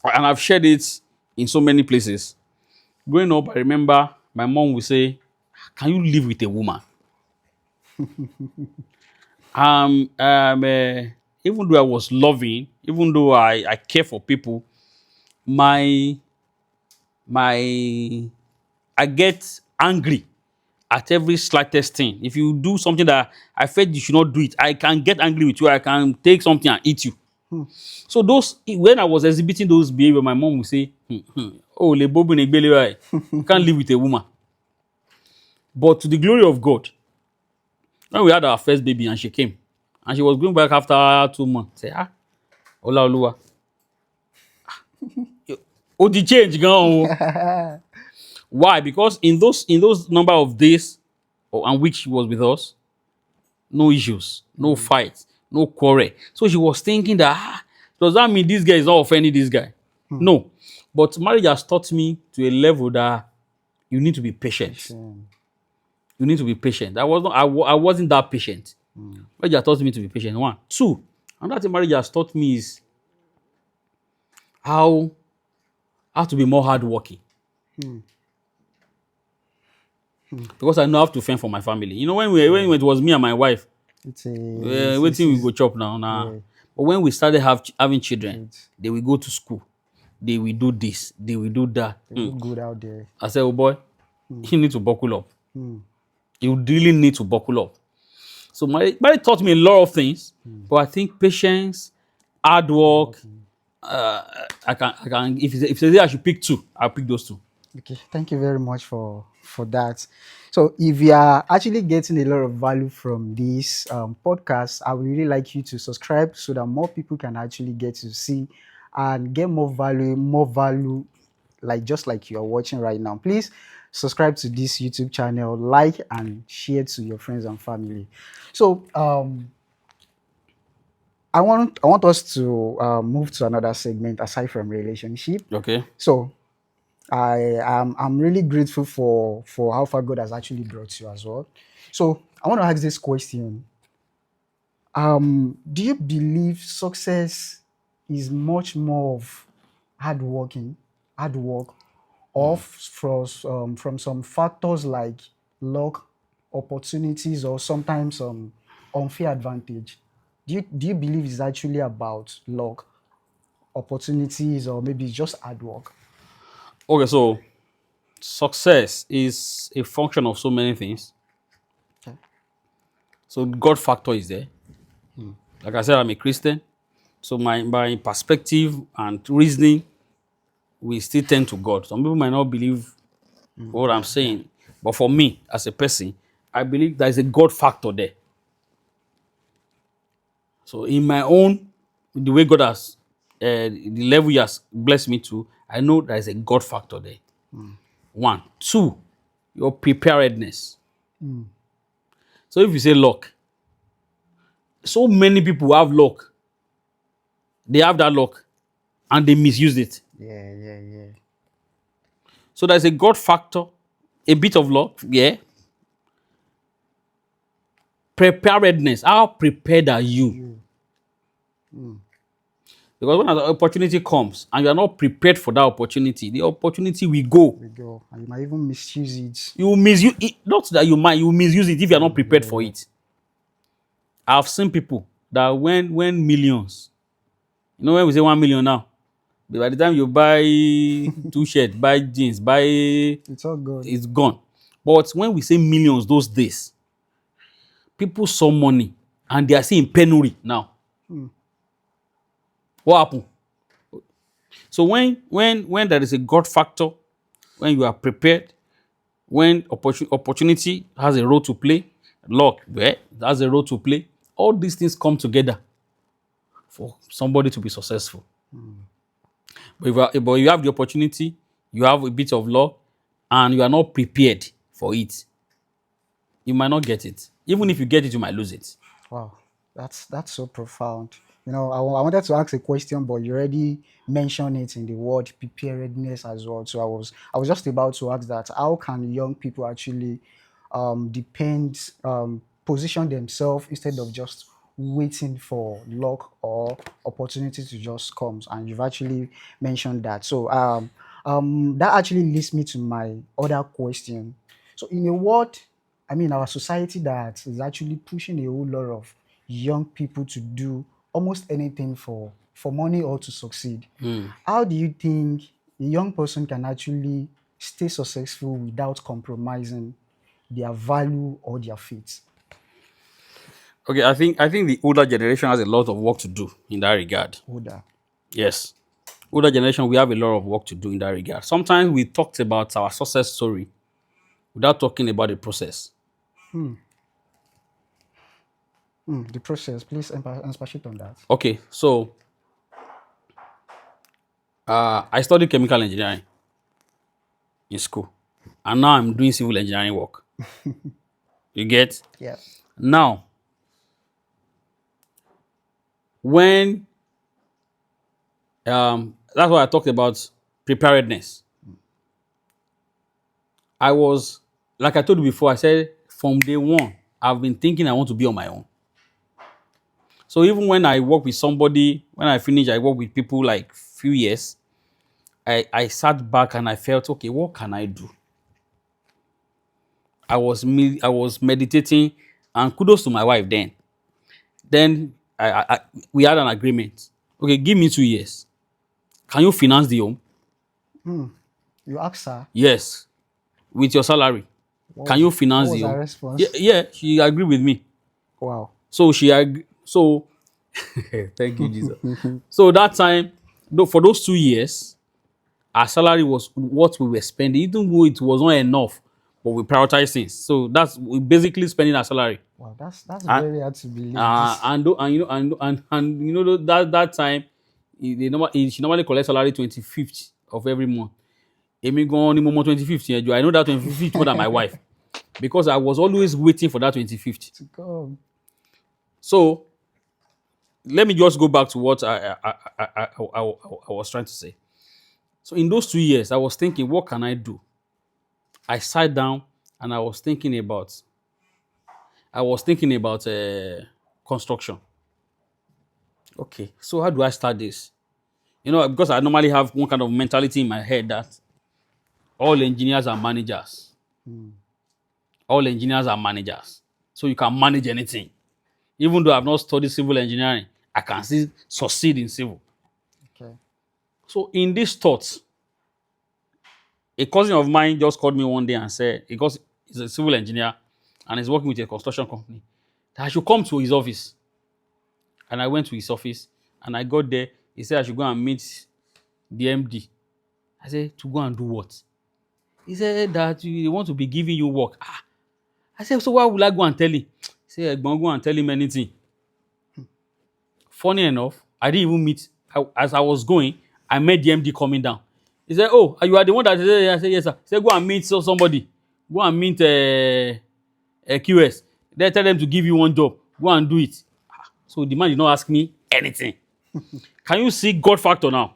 and I've shared it in so many places. Growing up, I remember my mom would say, "Can you live with a woman?" um, um, uh, Even though I was loving, even though I care for people, my my I get angry at every slightest thing. If you do something that I felt you should not do it, I can get angry with you. I can take something and eat you. So those when I was exhibiting those behavior, my mom would say, "Oh, le bobo ne gbele wa, you can't live with a woman." But to the glory of God, when we had our first baby and she came, and she was going back after 2 months, say, Olaoluwa, oh, the change gone. Why? Because in those number of days and weeks she was with us, no issues, no fights, no quarrel. So she was thinking that does that mean this guy is not offending this guy? No. But marriage has taught me to a level that you need to be patient. You need to be patient. I wasn't that patient. Marriage has taught me to be patient. One. Two, another thing marriage has taught me is how to be more hardworking. Because I know I have to fend for my family. You know, when it was me and my wife, It's a waiting we go chop now. yeah. But when we started having children, It's they will go to school. They will do this. They will do that. look good out there. I said, oh boy, you need to buckle up. You really need to buckle up. So marriage taught me a lot of things, but I think patience, hard work. I can. If you say I should pick two, I'll pick those two. Okay, thank you very much for that. So, if you are actually getting a lot of value from this podcast, I would really like you to subscribe so that more people can actually get to see and get more value, like just like you are watching right now. Please subscribe to this YouTube channel, like and share to your friends and family. So, I want us to move to another segment aside from relationship. Okay. So, I'm really grateful for how far God has actually brought you as well. So I want to ask this question. Do you believe success is much more of hard work, or from some factors like luck, opportunities, or sometimes unfair advantage? do you believe it's actually about luck, opportunities, or maybe just hard work? Okay, so success is a function of so many things. Okay. So God factor is there. Like I said, I'm a Christian. So my perspective and reasoning we still tend to God. Some people might not believe what I'm Yeah, yeah. saying, but for me as a person, I believe there is a God factor there. So in my own, the way God has, the level He has blessed me to, I know there is a God factor there. One, two, your preparedness. So if you say luck, so many people have luck. They have that luck, and they misuse it. Yeah, yeah, yeah. So there's a God factor, a bit of luck, yeah. Preparedness. How prepared are you? You. Because when an opportunity comes and you are not prepared for that opportunity, the opportunity will go. We go. And you might even misuse it. You will misuse it. Not that you might, you will misuse it if you are not prepared Yeah, for yeah. it. I've seen people that when millions, when we say 1 million now, by the time you buy two shirts, buy jeans, buy It's all good. it's gone. But when we say millions those days, people saw money and they are seeing penury now. What happened? So when there is a God factor, when you are prepared, when opportunity has a role to play, luck has a role to play, all these things come together for somebody to be successful. But you have the opportunity, you have a bit of luck, and you are not prepared for it, you might not get it. Even if you get it, you might lose it. Wow, that's so profound. I wanted to ask a question, but you already mentioned it in the word preparedness as well. So I was just about to ask that how can young people actually position themselves instead of just waiting for luck or opportunity to just come. And you've actually mentioned that. So that actually leads me to my other question. So in a world, I mean, our society that is actually pushing a whole lot of young people to do almost anything for money or to succeed. How do you think a young person can actually stay successful without compromising their value or their faith? Okay, I think the older generation has a lot of work to do in that regard. Oda. Yes. Older generation, we have a lot of work to do in that regard. Sometimes we talked about our success story without talking about the process. The process, please expatiate on that. Okay, so I studied chemical engineering in school, and now I'm doing civil engineering work. You get? Yeah. Now, when that's why I talked about preparedness. I was, like I told you before, I said from day one, I've been thinking I want to be on my own. So even when I work with somebody, when I finish, I work with people like few years. I sat back and I felt, okay, what can I do? I was meditating, and kudos to my wife then. Then we had an agreement. Okay, give me 2 years. Can you finance the home? You asked her. Yes, with your salary. Can you finance what the was her home? response? Yeah, she agreed with me. Wow. So thank you, Jesus. So that time, for those 2 years, our salary was what we were spending, even though it was not enough, but we prioritized things. So we basically spending our salary. Wow, that's And very hard to believe this. that time, she normally collects salary 25th of every month. Emi gan ni mo mọ 25th yẹn jù. I know that 25th more than my wife because I was always waiting for that 25th. To come. So let me just go back to what I was trying to say. So in those 2 years, I was thinking, what can I do? I sat down and I was thinking about construction. Okay, so how do I start this? Because I normally have one kind of mentality in my head that all engineers are managers. All engineers are managers. So you can manage anything. Even though I've not studied civil engineering, I can still succeed in civil. Okay. So in this thought, a cousin of mine just called me one day and said, because he's a civil engineer and he's working with a construction company, that I should come to his office. And I went to his office and I got there. He said I should go and meet the MD. I said, to go and do what? He said that they want to be giving you work. Ah. I said, so why would I go and tell him? He said, go and tell him anything. Funny enough, I didn't even meet. As I was going, I met the MD coming down. He said, oh, you are the one that said, I said, yes, sir. He said, go and meet somebody. Go and meet QS. Then tell them to give you one job. Go and do it. Ah. So the man did not ask me anything. Can you see God factor now?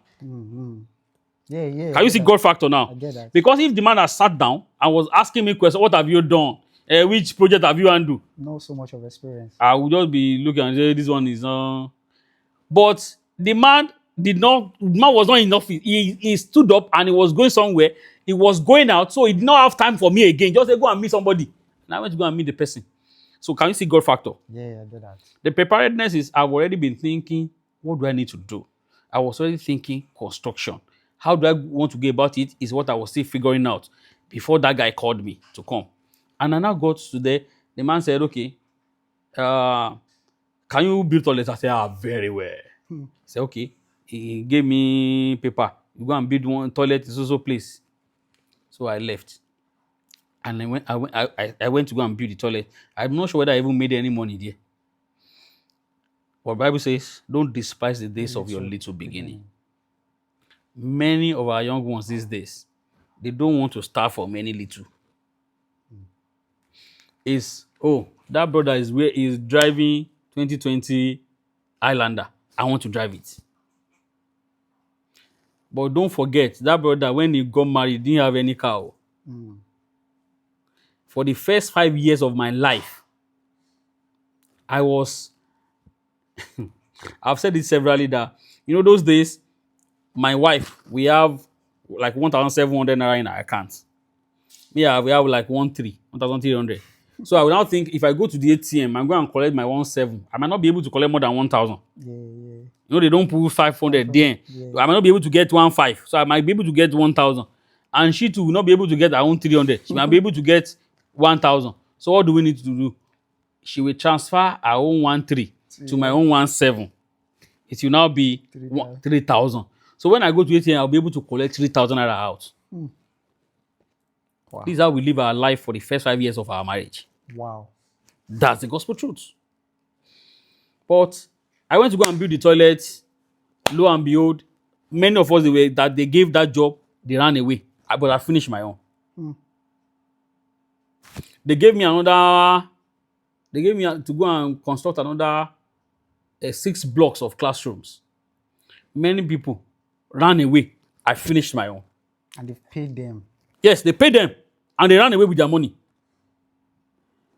Yeah, yeah. Can you see God factor now? I get that. Because if the man has sat down and was asking me questions, what have you done? Which project have you handled? Not so much of experience. I would just be looking and say, this one is But the man was not in office. He stood up and he was going somewhere. He was going out, so he did not have time for me again. Just say, go and meet somebody. And I went to go and meet the person. So can you see God factor? Yeah, I get that. The preparedness is I've already been thinking, what do I need to do? I was already thinking construction. How do I want to go about it is what I was still figuring out before that guy called me to come. And I now got to there. The man said, okay, can you build toilets? I said, very well. He said, okay. He gave me paper. You go and build one toilet in so place. So I left. And I went to go and build the toilet. I'm not sure whether I even made any money there. But the Bible says, don't despise the days of your little beginning. Many of our young ones these days, they don't want to start from any little. That brother is driving 2020 Highlander. I want to drive it. But don't forget, that brother, when he got married, didn't have any car. For the first 5 years of my life, I was... I've said it severally that, those days, my wife, we have like 1,700 naira in our account. Yeah, we have like 1,300. So I would now think if I go to the ATM, I'm going to collect my 1,700. I might not be able to collect more than 1,000. Yeah. They don't put 500 there. Yeah. I might not be able to get 1,500. So I might be able to get 1,000. And she too will not be able to get her own 300. She might be able to get 1,000. So what do we need to do? She will transfer her own 1,300 to my own 1,700. It will now be 3,000. So when I go to ATM, I'll be able to collect 3,000 naira out. Wow. This is how we live our life for the first 5 years of our marriage. Wow. That's the gospel truth. But I went to go and build the toilet. Lo and behold, many of us they gave that job, they ran away. But I finished my own. They gave me to go and construct another 6 blocks of classrooms. Many people ran away. I finished my own. And they've paid them. Yes, they paid them and they ran away with their money.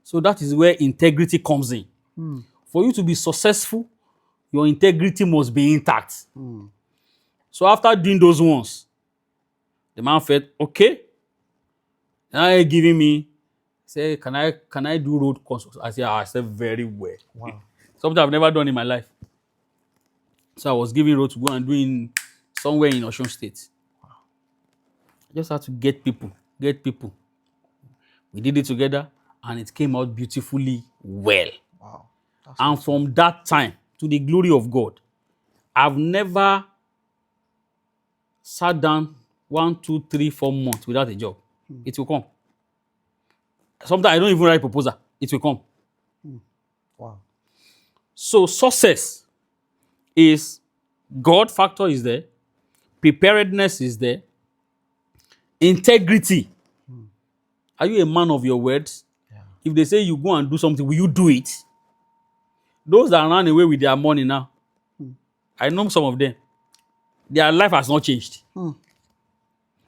So that is where integrity comes in. For you to be successful, your integrity must be intact. So after doing those ones, the man felt, okay. Now giving me, say, can I do road construction? I said, very well. Wow. Something I've never done in my life. So I was giving road to go and doing somewhere in Osun State. I just had to get people. We did it together and it came out beautifully well. Wow. And from that time, to the glory of God, I've never sat down 1, 2, 3, 4 months without a job. It will come. Sometimes I don't even write a proposal. It will come. Wow. So success is God factor is there, preparedness is there, integrity. Are you a man of your words? Yeah. If they say you go and do something, will you do it? Those that run away with their money now, I know some of them. Their life has not changed.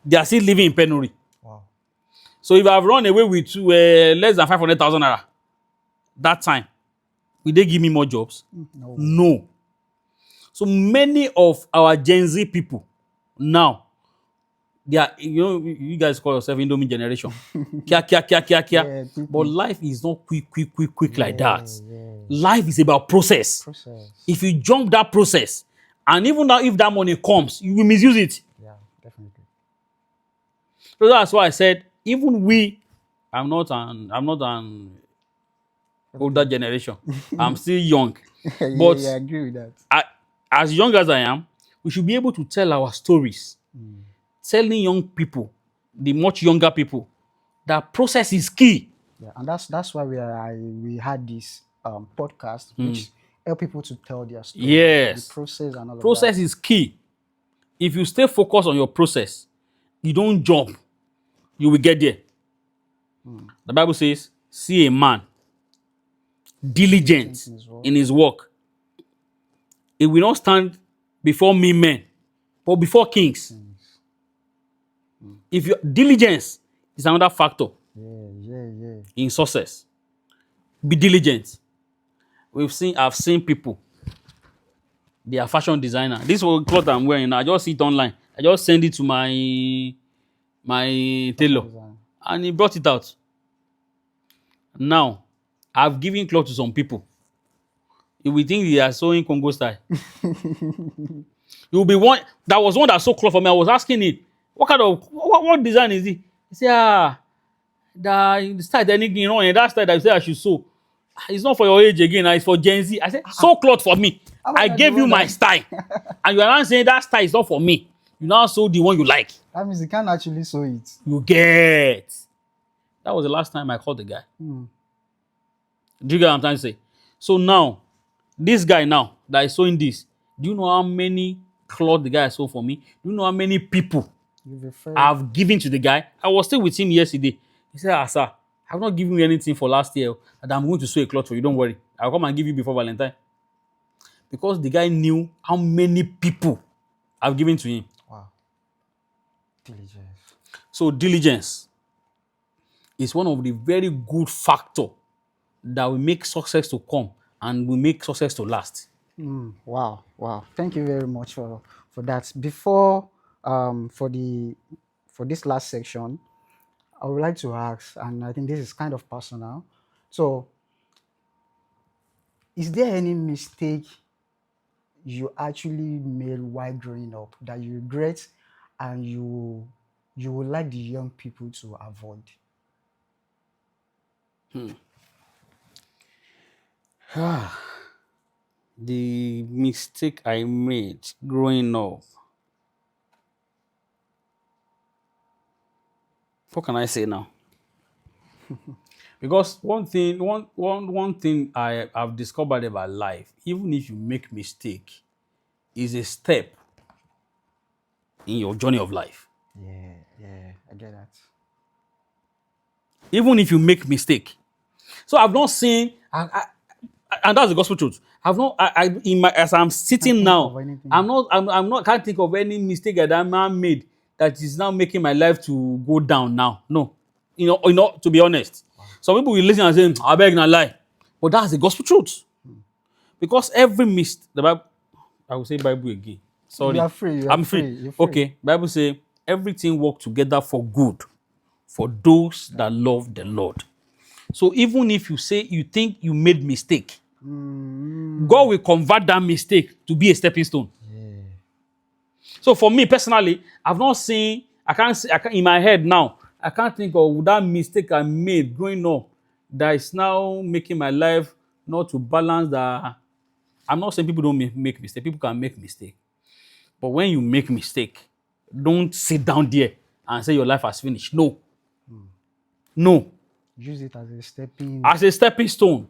They are still living in penury. Wow. So if I've run away with less than 500,000 naira that time, will they give me more jobs? No. So many of our Gen Z people now, They are, you guys call yourself Indomie generation. Kia, kia, kia, kia, kia. Yeah, quick, But quick. life is not quick like that. Yeah. Life is about process. Process. If you jump that process, and even now, if that money comes, you will misuse it. Yeah, definitely. So that's why I said, even we, I'm not an older generation. I'm still young. But yeah, I agree with that. as young as I am, we should be able to tell our stories, telling young people, the much younger people, that process is key. Yeah, and that's why we had this podcast which help people to tell their story, Yes. the process and all Process of that. is key. If you stay focused on your process, you don't jump, you will get there. The Bible says, see a man diligent in his work. He will not stand before me men, but before kings. If your diligence is another factor Yeah. in success, be diligent. I've seen people, they are fashion designer. This one cloth I'm wearing now, I just see it online. I just send it to my tailor, and he brought it out. Now, I've given cloth to some people. You will think they are sewing Congo style. You will be one. That was one that sewed cloth for me. I was asking him, what design is it? He said, the style that that style that you say I should sew. It's not for your age again. It's for Gen Z. I said, sew cloth for me. I gave you my style, and you are now saying that style is not for me. You now sew the one you like. That means you can't actually sew it. You get. That was the last time I called the guy. Do you get what I'm trying to say? So now, this guy now that is sewing this, do you know how many cloth the guy sold for me? Do you know how many people I've given to the guy? I was still with him yesterday. He said, sir, I've not given you anything for last year, and I'm going to sew a cloth for you. Don't worry. I'll come and give you before Valentine. Because the guy knew how many people I've given to him. Wow. Diligence. So diligence is one of the very good factor that will make success to come and will make success to last. Wow. Thank you very much for that. Before for this last section, I would like to ask, and I think this is kind of personal. So, is there any mistake you actually made while growing up that you regret and you would like the young people to avoid? The mistake I made growing up. What can I say now? Because one thing I've discovered about life, even if you make mistake, is a step in your journey of life. Yeah, I get that. Even if you make mistake. So I've not seen, and that's the gospel truth. I've not, as I'm sitting now, can't think of any mistake that I made that is now making my life to go down now. No, to be honest, some people will listen and say, "I beg na lie," but that's the gospel truth. Because every mistake, the Bible, I will say Bible again. Sorry, You are free. I'm free. You're free. Okay, Bible say everything work together for good for those that love the Lord. So even if you say you think you made mistake, God will convert that mistake to be a stepping stone. Yeah. So for me personally, I've not seen, I can't in my head now, I can't think of that mistake I made growing up that is now making my life not to balance that. I'm not saying people don't make mistake. People can make mistake. But when you make mistake, don't sit down there and say your life has finished. No. No. Use it as a stepping stone.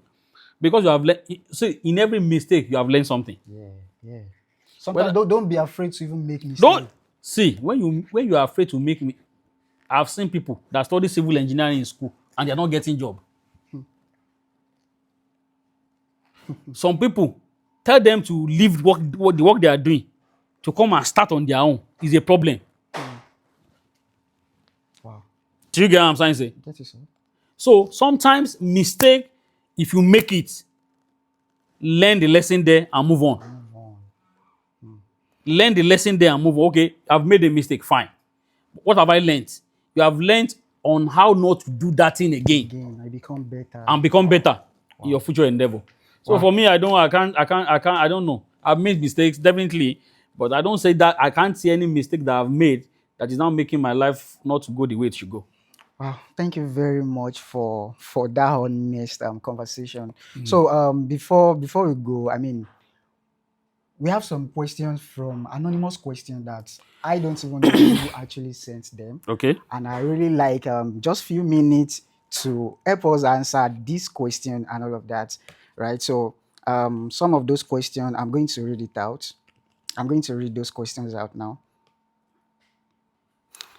Because you have learned, see, in every mistake, you have learned something. Yeah. Sometimes don't be afraid to even make mistakes. Don't see when you are afraid to make me. I've seen people that study civil engineering in school and they're not getting job. Some people tell them to leave the work they are doing to come and start on their own is a problem. Wow. Do you get what I'm trying to say? That is so. So sometimes mistake, if you make it, learn the lesson there and move on. Learn the lesson there and move on. Okay, I've made a mistake, fine. What have I learned? You have learned on how not to do that thing again Again, I become better. and become better in your future endeavor. So Wow. for me, I don't know. I've made mistakes, definitely, but I don't say that I can't see any mistake that I've made that is now making my life not to go the way it should go. Wow, thank you very much for that honest conversation. So before we go, I mean, we have some questions from anonymous question that I don't even know who actually sent them, Okay. and I really like just few minutes to help us answer this question and all of that, right? So some of those questions I'm going to read it out. I'm going to read those questions out now.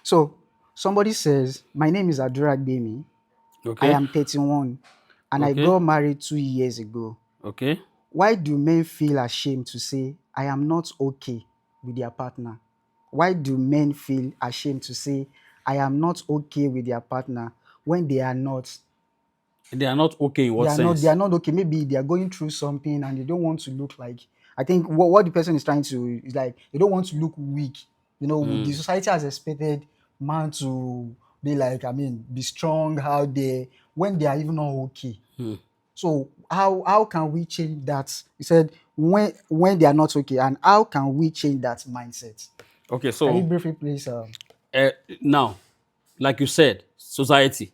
So somebody says, "My name is Adura Gbemi. I Okay. am 31 and I Okay. got married 2 years ago. Okay. Why do men feel ashamed to say, I am not okay with their partner? Why do men feel ashamed to say, I am not okay with their partner when they are not? They are not okay in They what are not, they sense? are not okay. Maybe they are going through something and they don't want to look like, I think what the person is trying to is like they don't want to look weak. You know, the society has expected man to be like, I mean, be strong out there when they are even not okay. So how can we change that? He said when they are not okay, and how can we change that mindset? Okay, Can you so briefly please? now, like you said, society.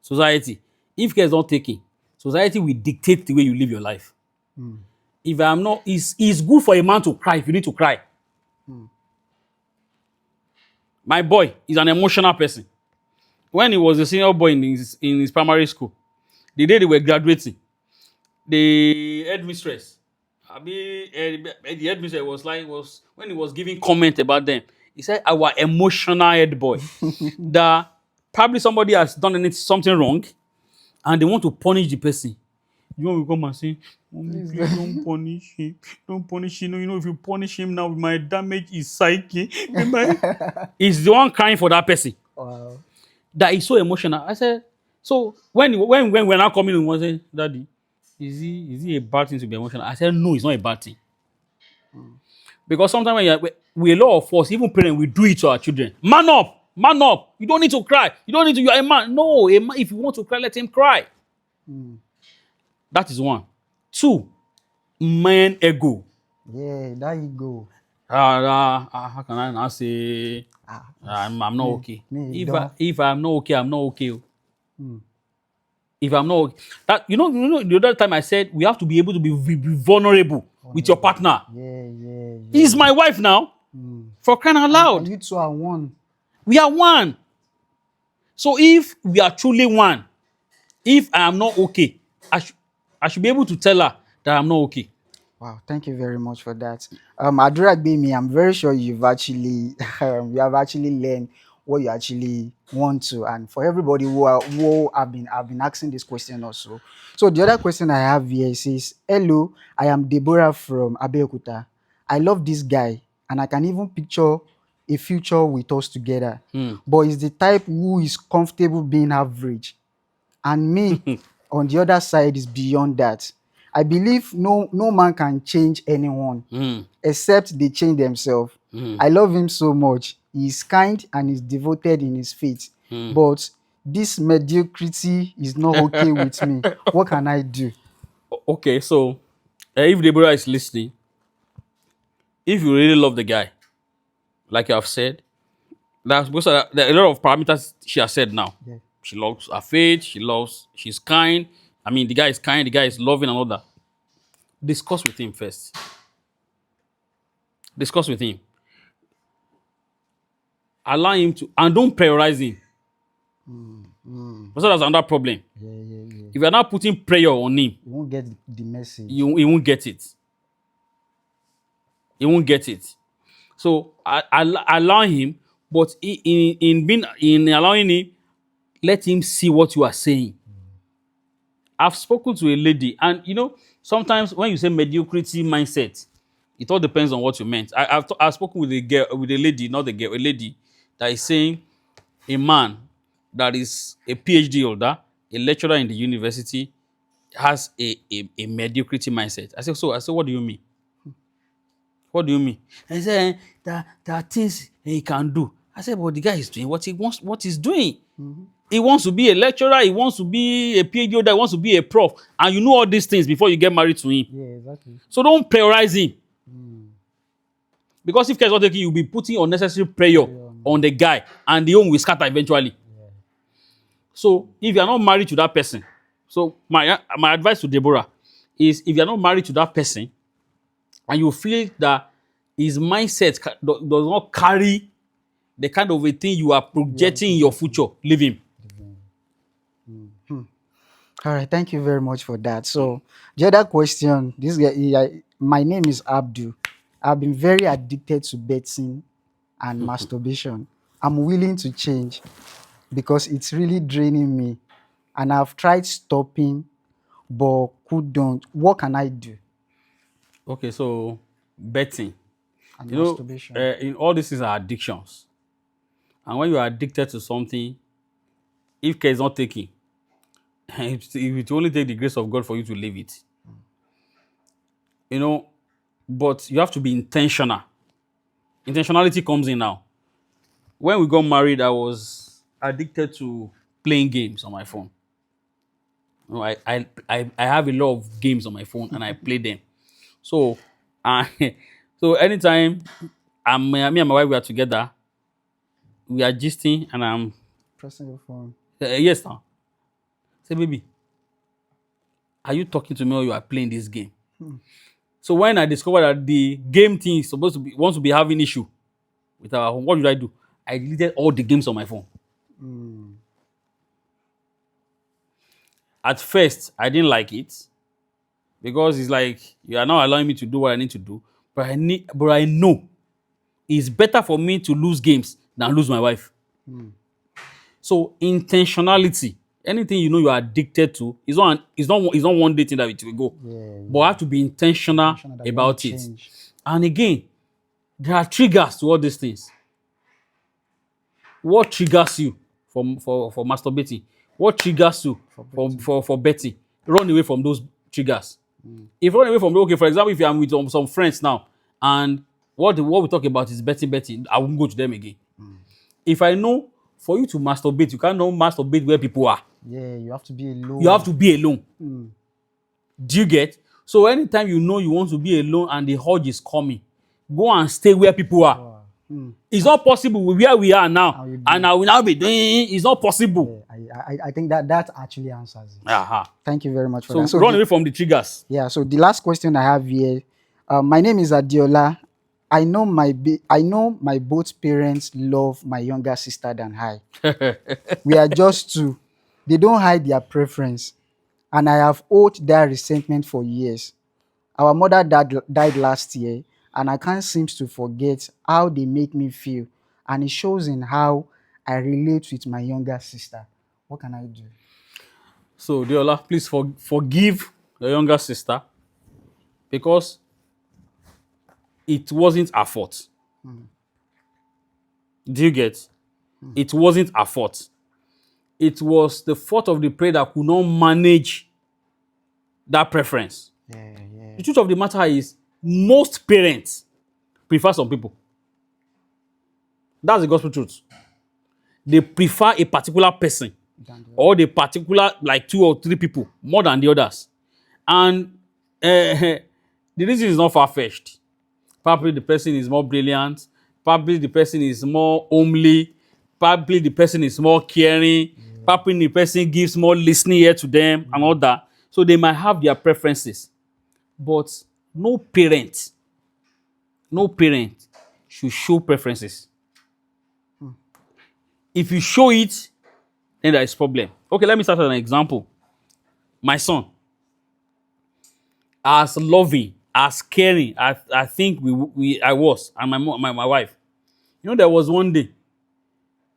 Society. If care is not taken, society will dictate the way you live your life. If I'm not, it's good for a man to cry if you need to cry. My boy is an emotional person. When he was a senior boy in his primary school, the day they were graduating, the headmistress, the headmistress was when he was giving comment about them, he said our emotional head boy that probably somebody has done something wrong and they want to punish the person. You want to come and say, Mommy, Please please don't don't. punish him. Don't punish him. If you punish him now, we might damage his psyche. He's the one crying for that person. Wow. That is so emotional. I said, so when we're now coming in, was saying, Daddy, is he a bad thing to be emotional? I said, no, it's not a bad thing. Because sometimes we a lot of us, even parents, we do it to our children. Man up, man up. You don't need to cry. You don't need to. You are a man. No, a man. If you want to cry, let him cry. That is one. Two, man ego. Yeah, there you go. How can I now say Ah, I'm not me, okay? me don't. If I'm not okay, I'm not okay. If I'm not okay, that the other time I said we have to be able to be vulnerable with your Vulnerable. partner. Yeah, yeah, He's yeah. my wife now. For crying out And loud, you two are one. we are one. So if we are truly one, if I am not okay, I should be able to tell her that I'm not okay. Wow, thank you very much for that. Adura Gbemi, I'm very sure you've actually you have actually learned what you actually want to. And for everybody who have been asking this question also. So the other question I have here says, "Hello, I am Deborah from Abeokuta. I love this guy, and I can even picture a future with us together. But he's the type who is comfortable being average. And me, on the other side, is beyond that. I believe no man can change anyone except they change themselves. I love him so much. He is kind and is devoted in his faith. But this mediocrity is not okay with me. What can I do?" Okay, so if Deborah is listening, if you really love the guy, like you have said, there are a lot of parameters she has said now. Yeah. She loves her faith, she's kind. I mean, the guy is kind, the guy is loving and all that. Discuss with him first. Discuss with him. Allow him to, and don't prioritize him. So that's another problem. Yeah, yeah, yeah. If you're not putting prayer on him, You won't get the message. he won't get it. He won't get it. So allow him, but in allowing him, let him see what you are saying. I've spoken to a lady, and sometimes when you say mediocrity mindset, it all depends on what you meant. I've spoken with a lady, not a girl, a lady that is saying a man that is a PhD holder, a lecturer in the university, has a mediocrity mindset. I said, what do you mean? What do you mean? I said, there are things he can do. I said, but the guy is doing what he wants, what he's doing. He wants to be a lecturer, he wants to be a PhD holder, he wants to be a prof. And you know all these things before you get married to him. Yeah, exactly. So don't prioritize him. Because if care is not taking, you'll be putting unnecessary prayer on the guy and the home will scatter eventually. So if you are not married to that person, so my advice to Deborah is if you are not married to that person and you feel that his mindset does not carry the kind of a thing you are projecting in your future, leave him. All right, thank you very much for that. So, the other question, this guy, my name is Abdul. I've been very addicted to betting and masturbation. I'm willing to change because it's really draining me, and I've tried stopping, but couldn't. What can I do? Okay, so betting. And You know, masturbation. in all these things are addictions. And when you are addicted to something, if care is not taken, it will only take the grace of God for you to leave it. You know, but you have to be intentional. Intentionality comes in now. When we got married, I was addicted to playing games on my phone. You know, I have a lot of games on my phone and I play them. So, so anytime me and my wife were together, we are gisting and I'm Pressing your phone. yes now. Say, baby, are you talking to me or you are playing this game? So when I discovered that the game thing is supposed to be wants to be having issue with our home, what did I do? I deleted all the games on my phone. At first, I didn't like it because it's like you are not allowing me to do what I need to do. But I know it's better for me to lose games than lose my wife. So intentionality, anything you know you are addicted to, it's not one day thing that it will go. But I have to be intentional Intentional that you want about to it. change. And again, there are triggers to all these things. What triggers you for masturbating? What triggers you for betting? Run away from those triggers. If you run away from okay, for example, if I'm with some friends now and what we talk about is betting, I won't go to them again. If I know for you to masturbate, you cannot masturbate where people are. Yeah, you have to be alone. You have to be alone. Do you get? So anytime you know you want to be alone and the urge is coming, go and stay where people are. It's not possible with where we are now, and I will now be doing. It's not possible. I think that actually answers it. Aha. Thank you very much for So, that. So run away from the triggers. yeah, so the last question I have here, my name is Adiola. I know my both parents love my younger sister than I. We are just two. They don't hide their preference, and I have owed their resentment for years. Our mother died last year, and I can't seem to forget how they make me feel, and it shows in how I relate with my younger sister. What can I do? So, Deola, please forgive your younger sister because it wasn't her fault. Do you get? It wasn't her fault. It was the fault of the prayer that could not manage that preference. Yeah. The truth of the matter is, most parents prefer some people. That's the gospel truth. They prefer a particular person or the particular, like 2 or 3 people more than the others. And the reason is not far-fetched. Probably the person is more brilliant. Probably the person is more homely. Probably the person is more caring. Probably the person gives more listening ear to them and all that. So they might have their preferences. But no parent should show preferences. If you show it, then there is problem. Okay, let me start with an example. My son, as loving, as caring, I think I was, and my wife. You know, there was one day,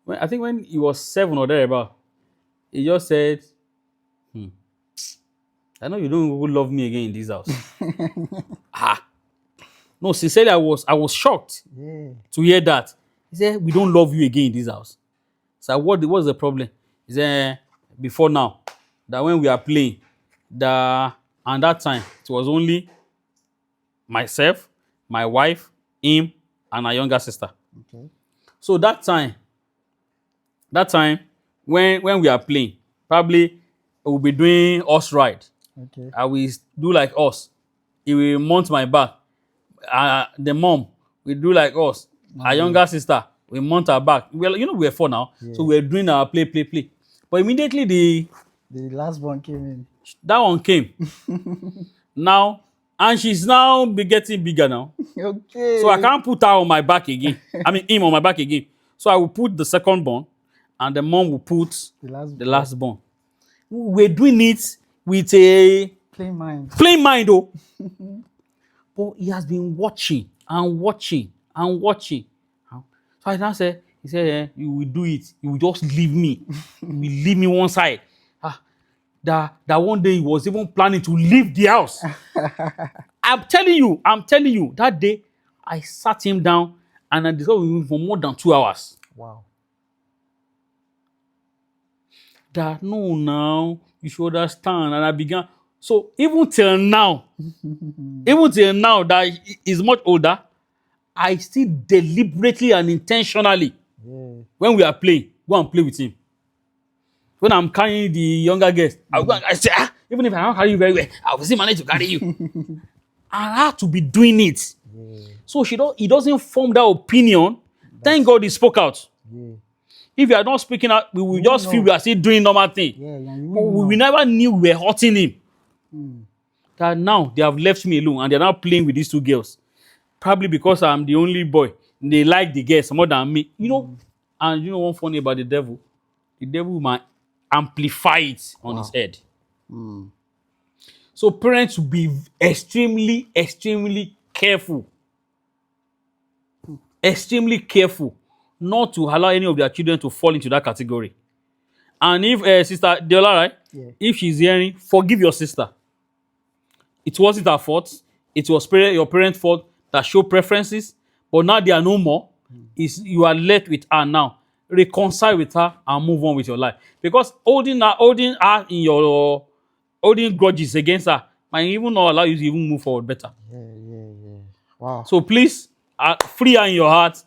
I think when he was 7 or thereabout, he just said, I know you don't love me again in this house. No, sincerely, I was shocked to hear that. He said, we don't love you again in this house. So what's the problem? He said, before now, that when we are playing, and that time, it was only myself, my wife, him, and our younger sister. Okay. So that time when we are playing, probably we'll be doing horse ride. Okay. I will do like us. He will mount my back. The mom will do like us. Our younger sister will mount her back. Well, we're four now, so Yeah. we're doing our play. But immediately The last one came that one came now, and she's now be getting bigger now. in. So I Okay. can't put her on my back again. I mean him on my back again. So I will put the second born, and the mom will put The last the one. last born. We're doing it with a Plain mind. plain mind, though. But he has been watching and watching and watching. So I now said, he said, you will do it. You will just leave me. You will leave me one side. That one day he was even planning to leave the house. I'm telling you, that day I sat him down and I discussed with him for more than 2 hours. Wow. That no, now you should understand. And I began. So even till now that he's much older, I still deliberately and intentionally, Yeah. when we are playing, go and play with him. When I'm carrying the younger guest, I'll go and I say, even if I don't carry you very well, I will still manage to carry you. And I have to be doing it. Yeah. So he doesn't form that opinion. Thank God he spoke out. Yeah. If you are not speaking out, we will You just won't feel know. we are still doing normal thing. Yeah, you But will we know. never knew we were hurting him. That now they have left me alone and they're now playing with these two girls. Probably because I'm the only boy. They like the girls more than me. And one funny about the devil? The devil might amplify it on his Wow. head. So parents should be extremely, extremely careful. Extremely careful not to allow any of their children to fall into that category. And if Sister Deola, right? Yeah. If she's hearing, forgive your sister. It wasn't her fault. It was your parents' fault that showed preferences. But now they are no more. You are left with her now. Reconcile with her and move on with your life. Because holding her in your holding grudges against her might even not allow you to even move forward better. Yeah. Wow. So please, free her in your heart.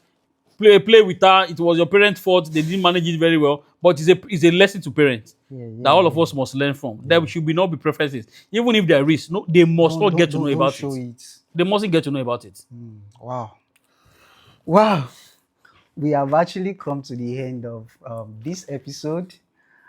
Play with her. It was your parents' fault. They didn't manage it very well. But it's a lesson to parents that all of us must learn from. There should not be preferences. Even if there is, no, they must not get to know Don't about show it. it. They mustn't get to know about it. Wow. Wow. We have actually come to the end of this episode.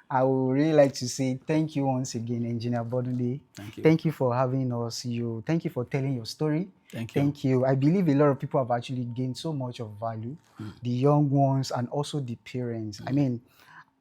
I would really like to say thank you once again, Engineer Bodunde. Thank you. Thank you for having us. Thank you for telling your story. Thank you. Thank you. I believe a lot of people have actually gained so much of value, the young ones and also the parents. I mean,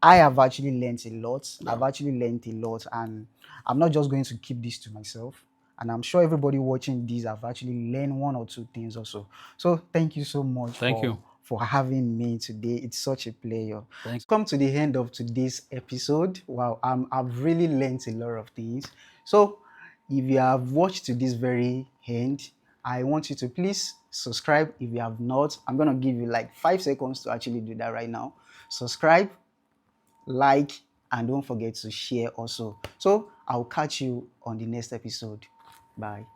I have actually learned a lot. I've actually learned a lot, and I'm not just going to keep this to myself. And I'm sure everybody watching this have actually learned one or two things also. So thank you so much Thank you. for having me today. It's such a pleasure. Thanks. Come to the end of today's episode. Wow, I've really learned a lot of things. So if you have watched to this very end, I want you to please subscribe if you have not. I'm going to give you like 5 seconds to actually do that right now. Subscribe, like, and don't forget to share also. So I'll catch you on the next episode. Bye.